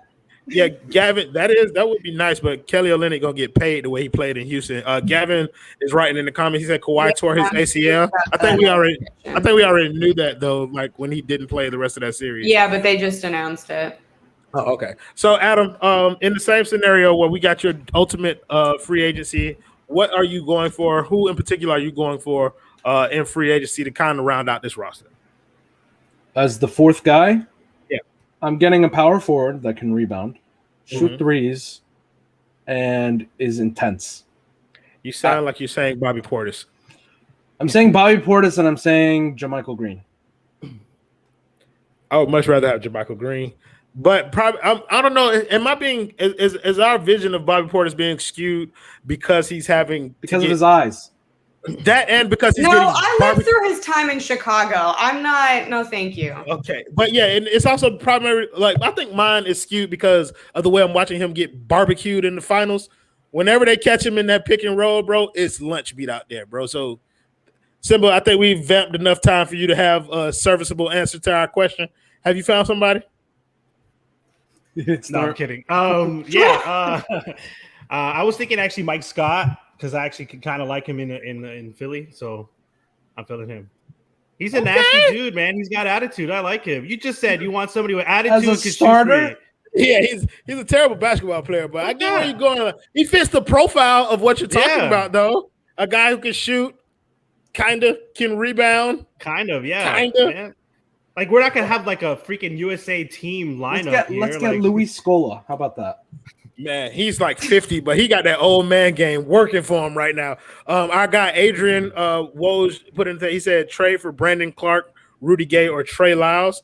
S1: Yeah, Gavin, that would be nice, but Kelly Olynyk gonna get paid the way he played in Houston. Gavin is writing in the comments. He said Kawhi tore his ACL. I think we already knew that though. Like when he didn't play the rest of that series.
S3: Yeah, but they just announced it.
S1: Oh, okay. So Adam, in the same scenario where we got your ultimate free agency, what are you going for? Who in particular are you going for in free agency to kind of round out this roster?
S4: As the 4th guy?
S1: Yeah.
S4: I'm getting a power forward that can rebound, shoot threes, and is intense.
S1: You sound like you're saying Bobby Portis.
S4: I'm saying Bobby Portis, and I'm saying JaMychal Green.
S1: I would much rather have JaMychal Green. But probably, I don't know. Am I being is our vision of Bobby Portis being skewed because he's having
S4: of his eyes?
S1: That and because he's
S3: I lived through his time in Chicago. I'm not. No, thank you.
S1: Okay, but yeah, and it's also primary. Like I think mine is skewed because of the way I'm watching him get barbecued in the finals. Whenever they catch him in that pick and roll, bro, it's lunch beat out there, bro. So, Simba, I think we've vamped enough time for you to have a serviceable answer to our question. Have you found somebody?
S2: I'm kidding. I was thinking actually Mike Scott because I actually kind of like him in Philly, so I'm feeling him. He's a nasty dude, man. He's got attitude. I like him. You just said you want somebody with attitude
S4: as a starter.
S1: Yeah, he's a terrible basketball player, but I get where you're going. He fits the profile of what you're talking about, though. A guy who can shoot, kind of can rebound,
S2: kind of.
S1: Man.
S2: Like, we're not going to have, like, a freaking USA team lineup
S4: Let's get Luis Scola. How about that?
S1: Man, he's like 50, but he got that old man game working for him right now. Our guy, Adrian Woj, put in there, he said trade for Brandon Clark Rudy Gay or Trey Lyles.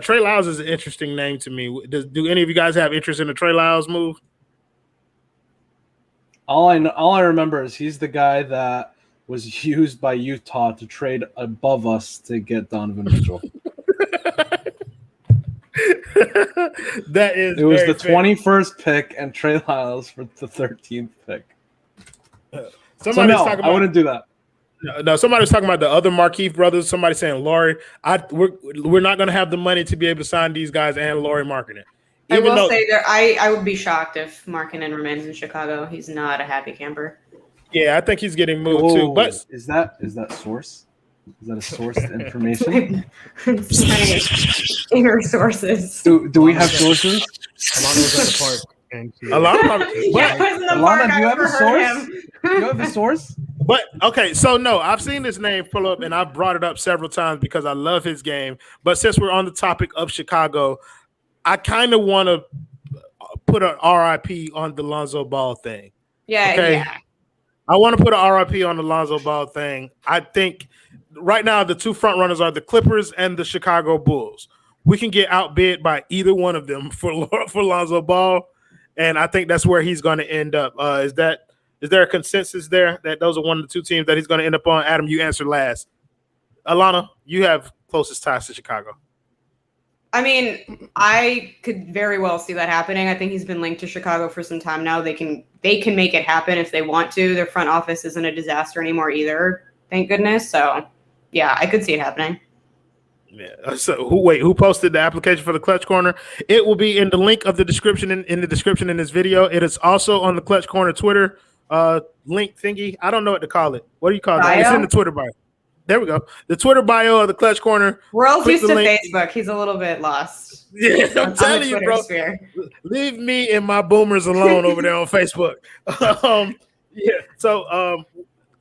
S1: Trey Lyles is an interesting name to me. Do any of you guys have interest in the Trey Lyles move?
S4: All I remember is he's the guy that was used by Utah to trade above us to get Donovan Mitchell.
S1: It
S4: was the 21st pick and Trey Lyles for the 13th pick. I wouldn't do that.
S1: No, somebody was talking about the other Markieff brothers. Somebody saying Laurie. We're not going to have the money to be able to sign these guys and Laurie Markkinen.
S3: I will say that I would be shocked if Markkinen remains in Chicago. He's not a happy camper.
S1: Yeah, I think he's getting moved too. But
S4: is that source? Is that a sourced information?
S3: It's my inner sources.
S4: Do we have sources?
S2: Alana was at the park. And
S1: Alana,
S4: do you have a source? Do you have a source?
S1: But okay, so no, I've seen this name pull up, and I've brought it up several times because I love his game. But since we're on the topic of Chicago, I kind of want to put an RIP on the Lonzo Ball thing.
S3: Yeah,
S1: okay?
S3: yeah.
S1: I want to put an RIP on the Lonzo Ball thing. I think right now the two front runners are the Clippers and the Chicago Bulls. We can get outbid by either one of them for Lonzo Ball, and I think that's where he's going to end up. Is there a consensus there that those are one of the two teams that he's going to end up on? Adam, you answered last. Alana, you have closest ties to Chicago.
S3: I mean, I could very well see that happening. I think he's been linked to Chicago for some time now. They can make it happen if they want to. Their front office isn't a disaster anymore either, thank goodness. So, yeah, I could see it happening.
S1: Yeah. So who posted the application for the Clutch Corner? It will be in the link of the description in the description in this video. It is also on the Clutch Corner Twitter link thingy. I don't know what to call it. What do you call it? It's in the Twitter bio. There we go. The Twitter bio of the Clutch Corner.
S3: World's used to Facebook. He's a little bit lost.
S1: Yeah, I'm telling you, bro. Leave me and my boomers alone over there on Facebook. Yeah. So,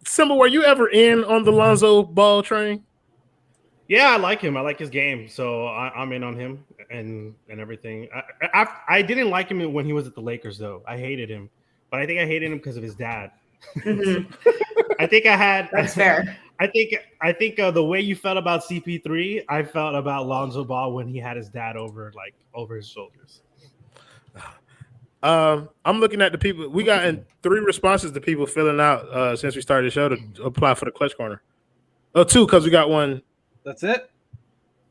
S1: Simba, were you ever in on the Lonzo Ball train?
S2: Yeah, I like him. I like his game, so I'm in on him and everything. I didn't like him when he was at the Lakers, though. I hated him, but I think I hated him because of his dad.
S3: Mm-hmm.
S2: I think I had.
S3: That's fair.
S2: I think the way you felt about CP3, I felt about Lonzo Ball when he had his dad over his shoulders.
S1: I'm looking at the people. We got 3 responses to people filling out since we started the show to apply for the Clutch Corner. Oh, 2 because we got one.
S4: That's it?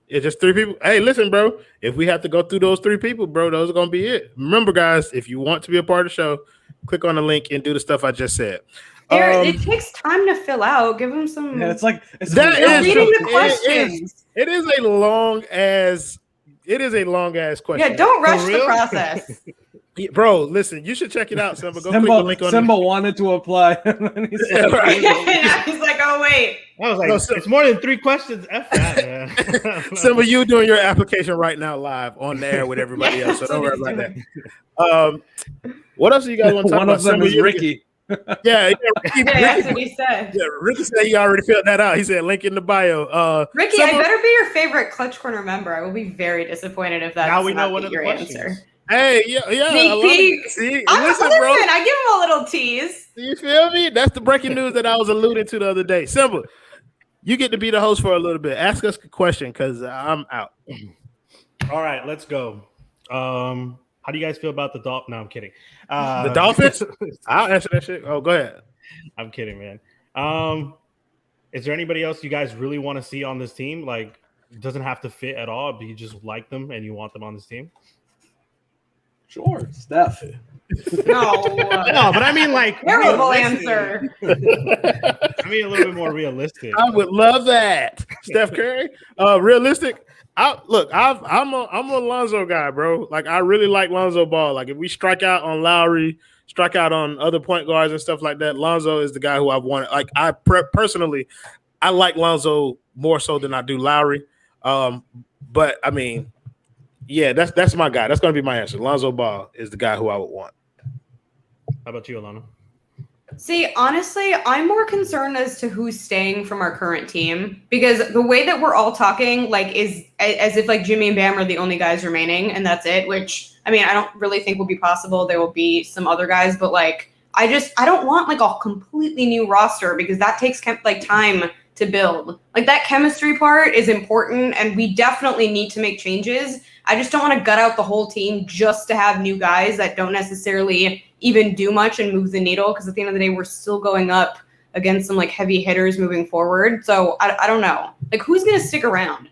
S1: It's just 3 people. Hey, listen, bro. If we have to go through those 3 people, bro, those are going to be it. Remember, guys, if you want to be a part of the show, click on the link and do the stuff I just said.
S3: It takes time to fill out. Give them some.
S4: Yeah,
S3: reading the questions.
S1: It is a long ass question.
S3: Yeah, don't rush the process.
S1: Yeah, bro, listen, you should check it out, Simba. Go click the link on
S4: Simba wanted to apply. And then he's like,
S3: now he's like, oh, wait.
S2: I was like, it's more than 3 questions. F that, man.
S1: Simba, you doing your application right now live on the air with everybody else, so don't worry about that. What else do you guys want to talk about?
S4: One of them is Ricky.
S1: Yeah,
S3: Ricky, that's what he said.
S1: Yeah, Ricky said he already filled that out. He said link in the bio.
S3: Ricky, I better be your favorite Clutch Corner member. I will be very disappointed if that's
S2: now we know
S3: not
S2: one of the
S3: your
S2: questions.
S3: answer.
S1: Hey, yeah.
S3: See, listen, bro. I give him a little tease.
S1: You feel me? That's the breaking news that I was alluding to the other day. Simba, you get to be the host for a little bit. Ask us a question because I'm out.
S2: All right, let's go. How do you guys feel about the Dolphins? No, I'm kidding.
S1: The Dolphins? I'll answer that shit. Oh, go ahead.
S2: I'm kidding, man. Is there anybody else you guys really want to see on this team? Like, it doesn't have to fit at all, but you just like them and you want them on this team?
S4: Sure, Steph.
S3: No,
S2: but I mean, like,
S3: terrible answer.
S2: I mean, a little bit more realistic.
S1: I would love that, Steph Curry. Realistic. I'm a Lonzo guy, bro. Like, I really like Lonzo Ball. Like, if we strike out on Lowry, strike out on other point guards and stuff like that, Lonzo is the guy who I've wanted. Like, personally, I like Lonzo more so than I do Lowry. But I mean, yeah, that's my guy. That's going to be my answer. Lonzo Ball is the guy who I would want.
S2: How about you, Alana?
S3: See, honestly, I'm more concerned as to who's staying from our current team because the way that we're all talking, like, is as if like Jimmy and Bam are the only guys remaining and that's it, which, I mean, I don't really think will be possible. There will be some other guys, but like, I don't want like a completely new roster because that takes like time to build. Like that chemistry part is important, and we definitely need to make changes. I just don't want to gut out the whole team just to have new guys that don't necessarily even do much and move the needle, because at the end of the day, we're still going up against some like heavy hitters moving forward. So I don't know. Like, who's going to stick around?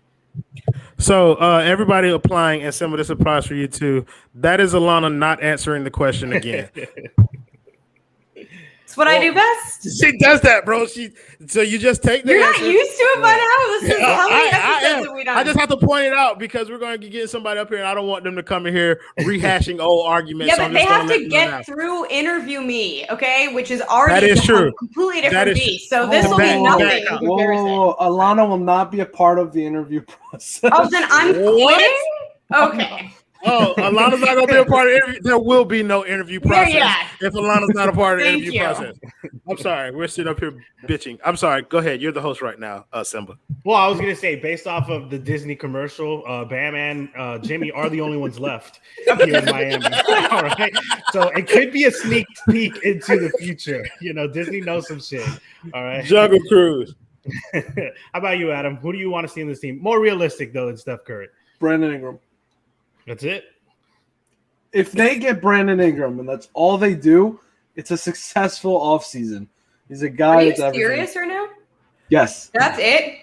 S1: So everybody applying, and some of this applies for you too. That is Alana not answering the question again.
S3: It's what I do best.
S1: She does that, bro. So you just take the
S3: You're
S1: answer.
S3: not used to it by now. This is how many episodes have we done?
S1: I just have to point it out because we're going to get somebody up here, and I don't want them to come in here rehashing old arguments.
S3: Yeah, but they have to get through interview me, okay? Which is already
S1: that is true.
S3: Completely different beast. So this will be nothing in comparison.
S4: Whoa. Alana will not be a part of the interview process.
S3: Oh, then I'm quitting? Okay.
S1: Oh, Alana's not going to be a part of the interview. There will be no interview process if Alana's not a part of the interview process. I'm sorry. We're sitting up here bitching. I'm sorry. Go ahead. You're the host right now, Simba.
S2: Well, I was going to say, based off of the Disney commercial, Bam and Jimmy are the only ones left here in Miami. All right. So it could be a sneak peek into the future. You know, Disney knows some shit. All right.
S1: Jungle Cruise.
S2: How about you, Adam? Who do you want to see in this team? More realistic, though, than Steph Curry.
S4: Brandon Ingram.
S2: That's it.
S4: If they get Brandon Ingram and that's all they do, it's a successful offseason. He's a guy.
S3: Are you
S4: that's
S3: serious right now?
S4: Yes.
S3: That's it?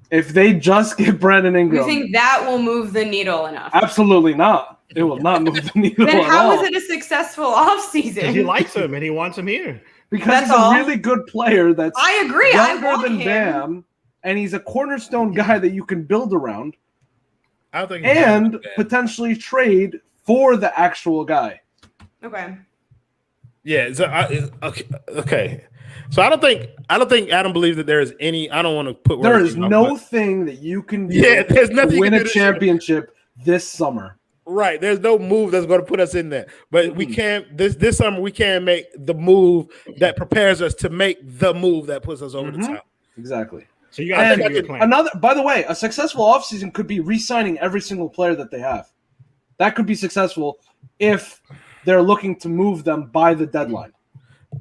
S4: If they just get Brandon Ingram.
S3: You think that will move the needle enough?
S4: Absolutely not. It will not move the needle
S3: Then
S4: at
S3: how
S4: all.
S3: is it a successful offseason?
S2: He likes him and he wants him here.
S4: Because
S3: That's
S4: he's
S3: all.
S4: a really good player that's
S3: I agree. I
S4: younger
S3: want
S4: than
S3: him.
S4: Bam, and he's a cornerstone guy that you can build around
S1: I don't think
S4: and potentially trade for the actual guy.
S3: Okay.
S1: Yeah. So okay. So I don't think Adam believes that there is any. I don't want to put.
S4: There
S1: words
S4: is
S1: in my
S4: no
S1: mouth.
S4: thing that you can do
S1: there's nothing
S4: to
S1: you
S4: win
S1: can
S4: a
S1: do
S4: championship this summer.
S1: Right. There's no move that's going to put us in there. But we can't this summer we can make the move that prepares us to make the move that puts us over the top.
S4: Exactly.
S2: So you got
S4: And
S2: to plan.
S4: another, by the way, a successful offseason could be re-signing every single player that they have. That could be successful if they're looking to move them by the deadline.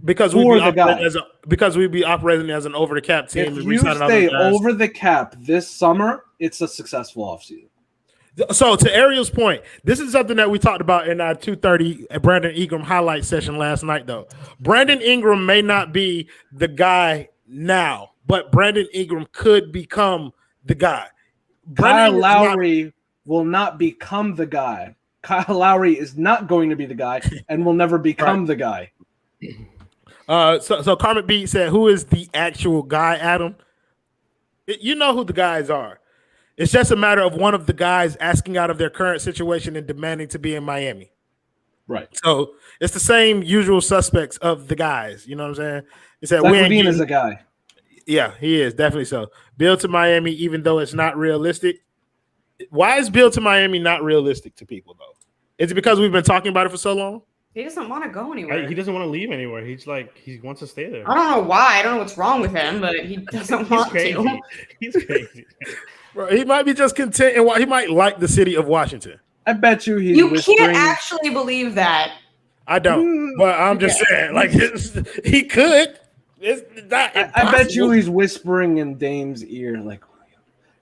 S1: Because we'd be operating as an over the cap team.
S4: If
S1: and
S4: you
S1: re-signing all
S4: stay
S1: those guys.
S4: over the cap this summer, it's a successful offseason.
S1: So to Ariel's point, this is something that we talked about in our 2:30 Brandon Ingram highlight session last night, though. Brandon Ingram may not be the guy now, but Brandon Ingram could become the guy.
S4: Kyle Lowry will not become the guy. Kyle Lowry is not going to be the guy and will never become the guy.
S1: So Carmen B said, "Who is the actual guy, Adam?" You know who the guys are. It's just a matter of one of the guys asking out of their current situation and demanding to be in Miami.
S4: Right.
S1: So it's the same usual suspects of the guys. You know what I'm saying? It's that
S4: Zach LaVine is a guy.
S1: Yeah, he is definitely so. Bill to Miami, even though it's not realistic. Why is Bill to Miami not realistic to people though? Is it because we've been talking about it for so long?
S3: He doesn't want to go anywhere.
S2: He doesn't want to leave anywhere. He's like, he wants to stay there.
S3: I don't know why. I don't know what's wrong with him, but he doesn't want to.
S2: He's crazy.
S1: Bro, he might be just content and he might like the city of Washington.
S4: I bet you he's
S3: You
S4: whispering.
S3: can't actually believe that.
S1: I don't, but I'm just saying, like he could. It's not.
S4: I bet you he's whispering in Dame's ear, like,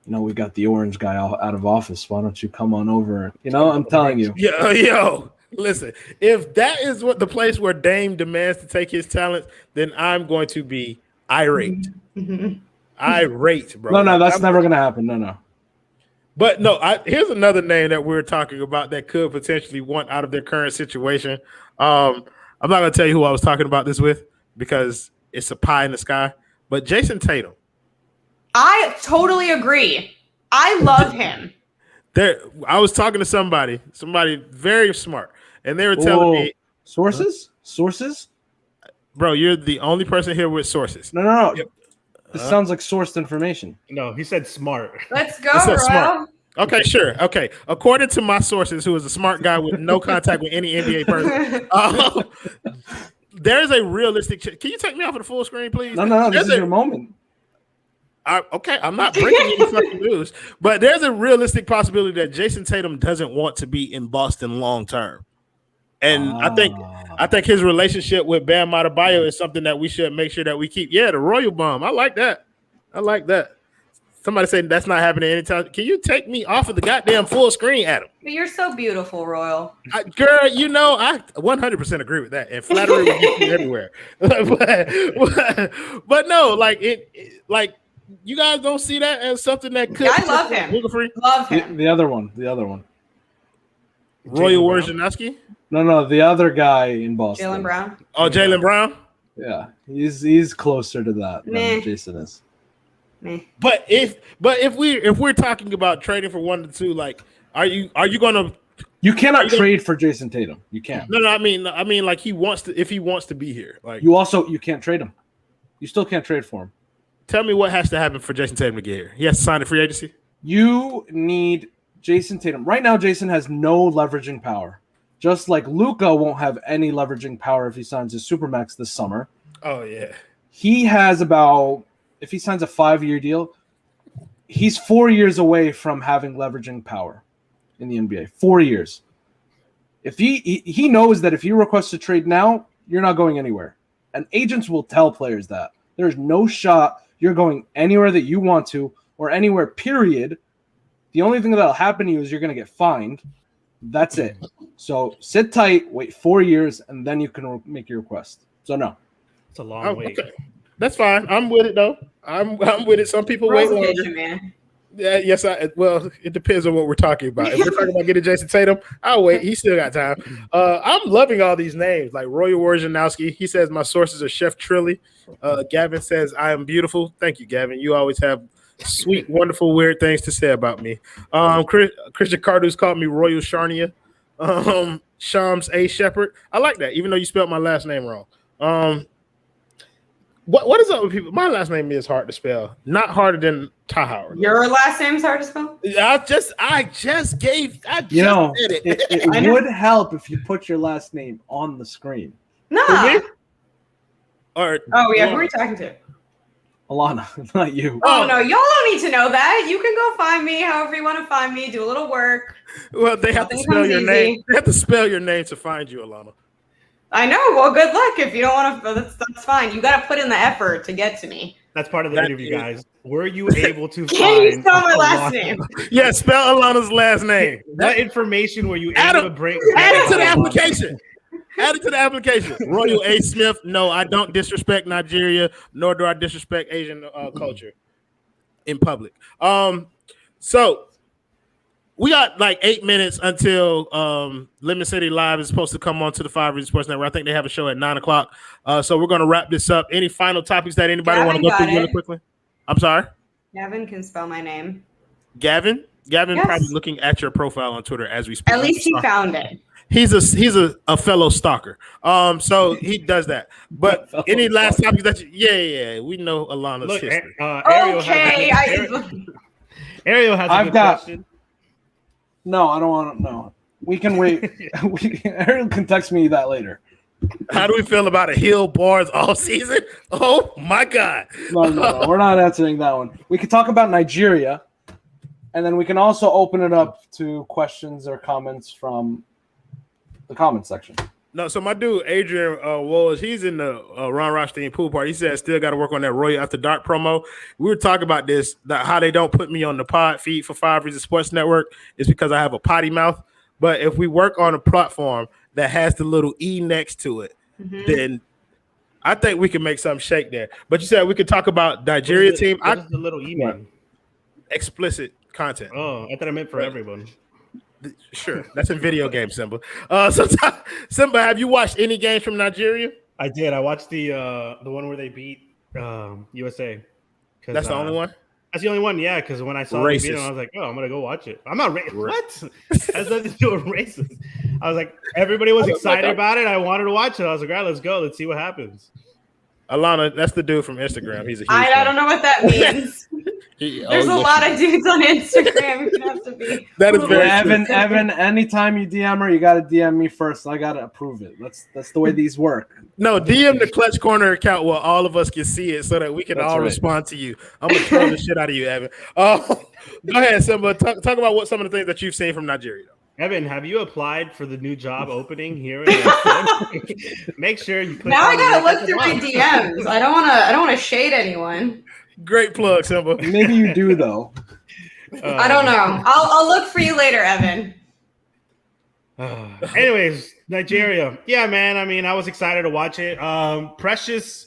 S4: you know, we got the orange guy out of office. Why don't you come on over? You know, I'm telling you.
S1: Yo, listen. If that is what the place where Dame demands to take his talents, then I'm going to be irate. Irate, bro.
S4: No, that's never gonna happen. No.
S1: But no, here's another name that we're talking about that could potentially want out of their current situation. I'm not going to tell you who I was talking about this with because it's a pie in the sky. But Jason Tatum.
S3: I totally agree. I love him.
S1: I was talking to somebody very smart, and they were telling me
S4: sources.
S1: Bro, you're the only person here with sources.
S4: No. Yep. This sounds like sourced information.
S2: No, he said smart.
S3: Let's go, bro.
S1: Smart. Okay, sure. Okay. According to my sources, who is a smart guy with no contact with any NBA person, there's a realistic Can you take me off of the full screen, please?
S4: No. This is your moment.
S1: Okay, I'm not breaking any fucking news, but there's a realistic possibility that Jason Tatum doesn't want to be in Boston long term. And I think his relationship with Bam Adebayo is something that we should make sure that we keep. Yeah, the Royal Bomb. I like that. I like that. Somebody said that's not happening anytime. Can you take me off of the goddamn full screen, Adam?
S3: But you're so beautiful, Royal.
S1: Girl, I 100% agree with that. And flattery will get you everywhere. but no, like like you guys don't see that as something that could.
S3: Yeah, I love him. Love him.
S4: The other one.
S1: Royal Wojnarowski?
S4: No, the other guy in Boston.
S3: Jaylen Brown.
S1: Oh, Jaylen Brown?
S4: Yeah, he's closer to that than Jason is.
S1: But if we're talking about trading for 1 to 2, like, are you gonna?
S4: You cannot trade for Jason Tatum. You can't.
S1: No, I mean, like if he wants to be here, like
S4: you can't trade him. You still can't trade for him.
S1: Tell me what has to happen for Jason Tatum to get here. He has to sign a free agency.
S4: You need Jason Tatum right now. Jason has no leveraging power. Just like Luka won't have any leveraging power if he signs his Supermax this summer.
S1: Oh, yeah.
S4: He has if he signs a 5-year deal, he's 4 years away from having leveraging power in the NBA. 4 years. If he knows that if he requests a trade now, you're not going anywhere. And agents will tell players that. There's no shot you're going anywhere that you want to or anywhere, period. The only thing that'll happen to you is you're going to get fined. That's it. So sit tight, wait 4 years, and then you can make your request. So no,
S2: it's a long wait.
S1: Okay. That's fine. I'm with it though. I'm with it. Some people wait longer.
S3: Man.
S1: Yeah, yes. Well, it depends on what we're talking about. If we're talking about getting Jason Tatum, I'll wait. He still got time. I'm loving all these names like Royal Wojnarowski. He says my sources are Chef Trilly. Gavin says I am beautiful. Thank you, Gavin. You always have sweet, wonderful, weird things to say about me. Christian Cardu's called me Royal Sharnia. Shams A. Shepherd. I like that, even though you spelled my last name wrong. What is up with people? My last name is hard to spell. Not harder than Tahauer.
S3: Your last name is hard to spell?
S1: I just said it.
S4: It would help if you put your last name on the screen.
S3: No.
S1: Who
S3: who are you talking to?
S4: Alana, not you.
S3: Oh, no, y'all don't need to know that. You can go find me however you want to find me, do a little work.
S1: Well, they have to spell your name. They have to spell your name to find you, Alana.
S3: I know. Well, good luck. If you don't want to, that's fine. You got to put in the effort to get to me.
S2: That's part of the interview, guys. Were you able to
S3: Can you spell my last name?
S1: Yeah, spell Alana's last name.
S2: What information were you able to bring?
S1: Add it to the application. Add it to the application. Royal A. Smith. No, I don't disrespect Nigeria, nor do I disrespect Asian culture in public. So we got like 8 minutes until Lemon City Live is supposed to come on to the 5 Reasons Sports Network. I think they have a show at 9:00. So we're going to wrap this up. Any final topics that anybody want to go through really quickly? I'm sorry?
S3: Gavin can spell my name.
S1: Gavin? Gavin
S3: Yes.
S1: probably looking at your profile on Twitter as we speak.
S3: At least he found it.
S1: He's a fellow stalker. So he does that. But any last topics that we know Alana's history.
S2: Ariel has a good question.
S4: No, I don't want to know. We can wait. Ariel can text me that later.
S1: How do we feel about a Hill Bars all season? Oh my God.
S4: No, we're not answering that one. We could talk about Nigeria, and then we can also open it up to questions or comments from the comment section.
S1: No, so my dude Adrian Walls, he's in the Ron Rothstein pool party. He said still got to work on that Royal After Dark promo. We were talking about this, how they don't put me on the pod feed for 5 Reasons Sports Network is because I have a potty mouth. But if we work on a platform that has the little E next to it, then I think we can make something shake there. But you said we could talk about Nigeria team.
S2: What is the little E mean?
S1: Explicit content.
S2: Oh, I thought I meant for everyone.
S1: Sure, that's in video games, Simba. Simba, have you watched any games from Nigeria?
S2: I did. I watched the one where they beat USA.
S1: That's the only one?
S2: That's the only one, yeah, because when I saw the video, I was like, oh, I'm going to go watch it. I'm not racist. What? That's nothing to do with racist. I was like, everybody was excited about it. I wanted to watch it. I was like, all right, let's go. Let's see what happens.
S1: Alana, that's the dude from Instagram. He's a huge
S3: I don't know what that means. There's a lot of dudes on Instagram. You have to be.
S1: That is very
S4: Evan, anytime you DM her, you got to DM me first. I got to approve it. That's the way these work.
S1: No, DM the Clutch Corner account where all of us can see it so that we can respond to you. I'm going to troll the shit out of you, Evan. Go ahead, Simba. Talk about what some of the things that you've seen from Nigeria.
S2: Evan, have you applied for the new job opening here? Make sure you click.
S3: Now I gotta look through my DMs. I don't want to shade anyone.
S1: Great plug, Simba.
S4: Maybe you do though.
S3: I don't know. I'll look for you later, Evan.
S2: Anyways, Nigeria. Yeah, man. I mean, I was excited to watch it. Precious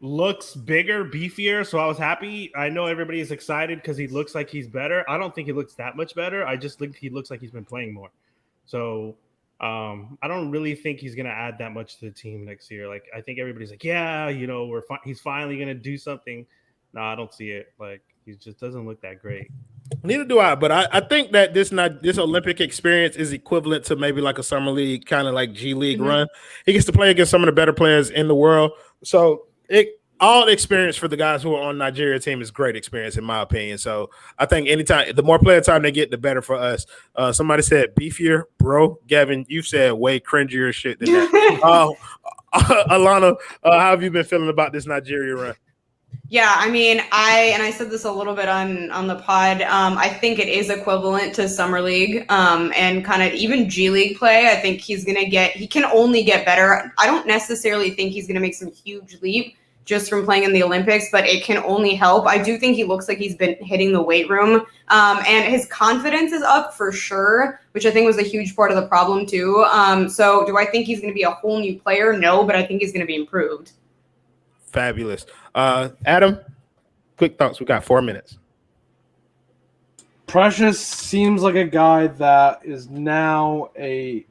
S2: looks bigger, beefier, so I was happy. I know everybody is excited because he looks like he's better. I don't think he looks that much better. I just think he looks like he's been playing more. So I don't really think he's going to add that much to the team next year. Like, I think everybody's like, yeah, he's finally going to do something. No, I don't see it. Like, he just doesn't look that great.
S1: Neither do I, but I think that this Olympic experience is equivalent to maybe like a summer league, kind of like G League run. He gets to play against some of the better players in the world. So all experience for the guys who are on Nigeria team is great experience, in my opinion. So I think anytime, the more player time they get, the better for us. Somebody said beefier, bro. Gavin, you said way cringier shit than that. Alana, how have you been feeling about this Nigeria run?
S3: Yeah, I mean, I said this a little bit on the pod. I think it is equivalent to Summer League and kind of even G League play. I think he can only get better. I don't necessarily think he's going to make some huge leap just from playing in the Olympics, but it can only help. I do think he looks like he's been hitting the weight room and his confidence is up for sure, which I think was a huge part of the problem too. So do I think he's going to be a whole new player? No, but I think he's going to be improved.
S1: Fabulous. Adam, quick thoughts. We got 4 minutes.
S4: Precious seems like a guy that is now a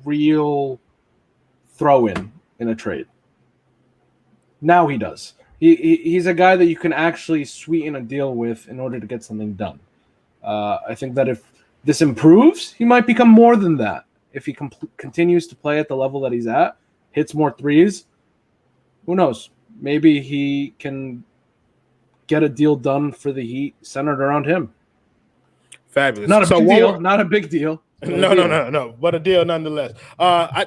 S4: real throw-in a trade. Now he does. He's a guy that you can actually sweeten a deal with in order to get something done. I think that if this improves, he might become more than that. If he continues to play at the level that he's at, hits more threes, who knows? Maybe he can get a deal done for the Heat centered around him.
S1: Fabulous.
S4: Not a big deal. Not a big deal.
S1: No, but a deal nonetheless.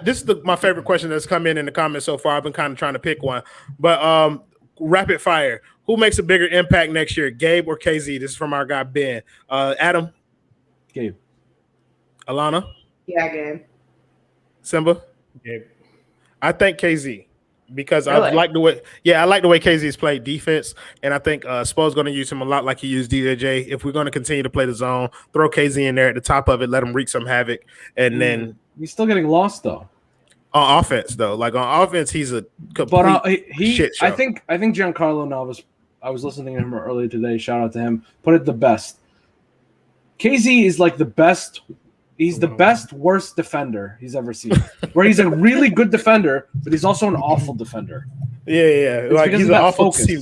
S1: This is my favorite question that's come in the comments so far. I've been kind of trying to pick one, but rapid fire. Who makes a bigger impact next year, Gabe or KZ? This is from our guy Ben. Adam,
S4: Gabe.
S1: Alana,
S3: Yeah, Gabe.
S1: Simba,
S2: Gabe.
S1: I think KZ. Because
S3: really?
S1: I like the way KZ's played defense, and I think Spo's going to use him a lot like he used DJ. If we're going to continue to play the zone, throw KZ in there at the top of it, let him wreak some havoc, and then
S4: he's still getting lost though.
S1: On offense, though, like on offense, he's a complete shit show.
S4: I think Giancarlo Navas. I was listening to him earlier today. Shout out to him. Put it the best. KZ is like the best. He's the best worst defender he's ever seen. Where he's a really good defender, but he's also an awful defender.
S1: Yeah. Like he's an awful team.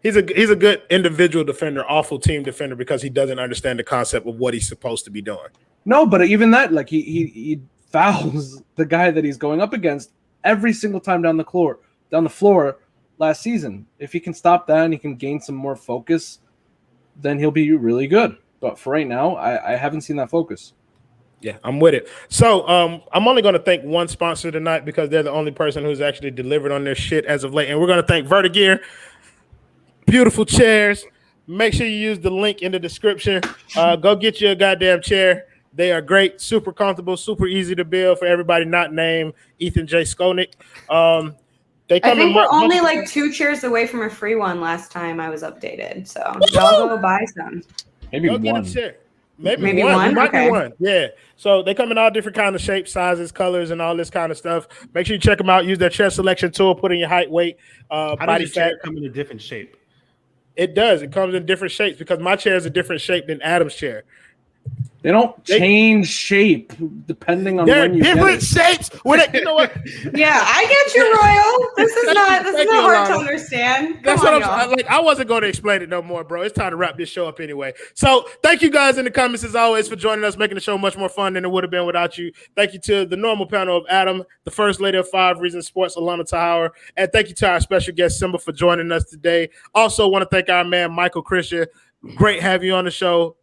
S1: He's a good individual defender, awful team defender because he doesn't understand the concept of what he's supposed to be doing.
S4: No, but even that, like he fouls the guy that he's going up against every single time down the floor last season. If he can stop that and he can gain some more focus, then he'll be really good. But for right now, I haven't seen that focus.
S1: Yeah, I'm with it. So I'm only going to thank one sponsor tonight because they're the only person who's actually delivered on their shit as of late. And we're going to thank Vertigear. Beautiful chairs. Make sure you use the link in the description. Go get you a goddamn chair. They are great, super comfortable, super easy to build for everybody not named Ethan J. Skolnick. I
S3: think we're only like 2 chairs away from a free one last time I was updated. So y'all go buy some.
S4: Maybe
S1: go
S4: one.
S1: Get a chair. Maybe
S3: one.
S1: Might
S3: okay.
S1: be one. Yeah. So they come in all different kind of shapes, sizes, colors, and all this kind of stuff. Make sure you check them out. Use their chair selection tool. Put in your height, weight, body fat.
S2: Come in a different shape.
S1: It does. It comes in different shapes because my chair is a different shape than Adam's chair.
S4: They don't change shape depending on when you get it.
S1: They're different shapes. You know what?
S3: Yeah, I get you, Royal. This is not hard to understand.
S1: That's what I'm like. I wasn't going to explain it no more, bro. It's time to wrap this show up anyway. So thank you guys in the comments as always for joining us, making the show much more fun than it would have been without you. Thank you to the normal panel of Adam, the first lady of 5 Reasons Sports, Alana Tahauer, and thank you to our special guest Simba for joining us today. Also want to thank our man Michael Christian. Great having you on the show.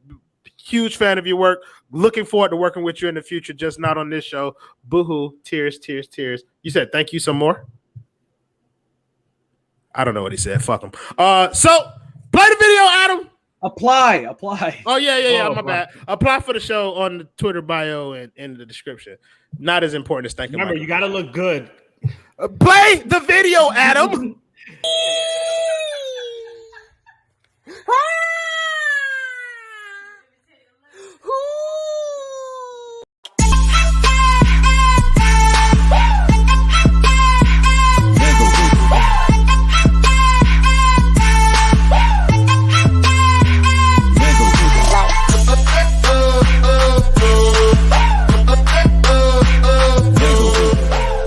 S1: Huge fan of your work. Looking forward to working with you in the future, just not on this show. Boo-hoo. Tears, tears, tears. You said thank you some more? I don't know what he said. Fuck him. So play the video, Adam.
S4: Apply.
S1: Oh, yeah. My bad. Apply for the show on the Twitter bio and in the description. Not as important as thanking
S2: Remember,
S1: Michael.
S2: you got to look good.
S1: Play the video, Adam.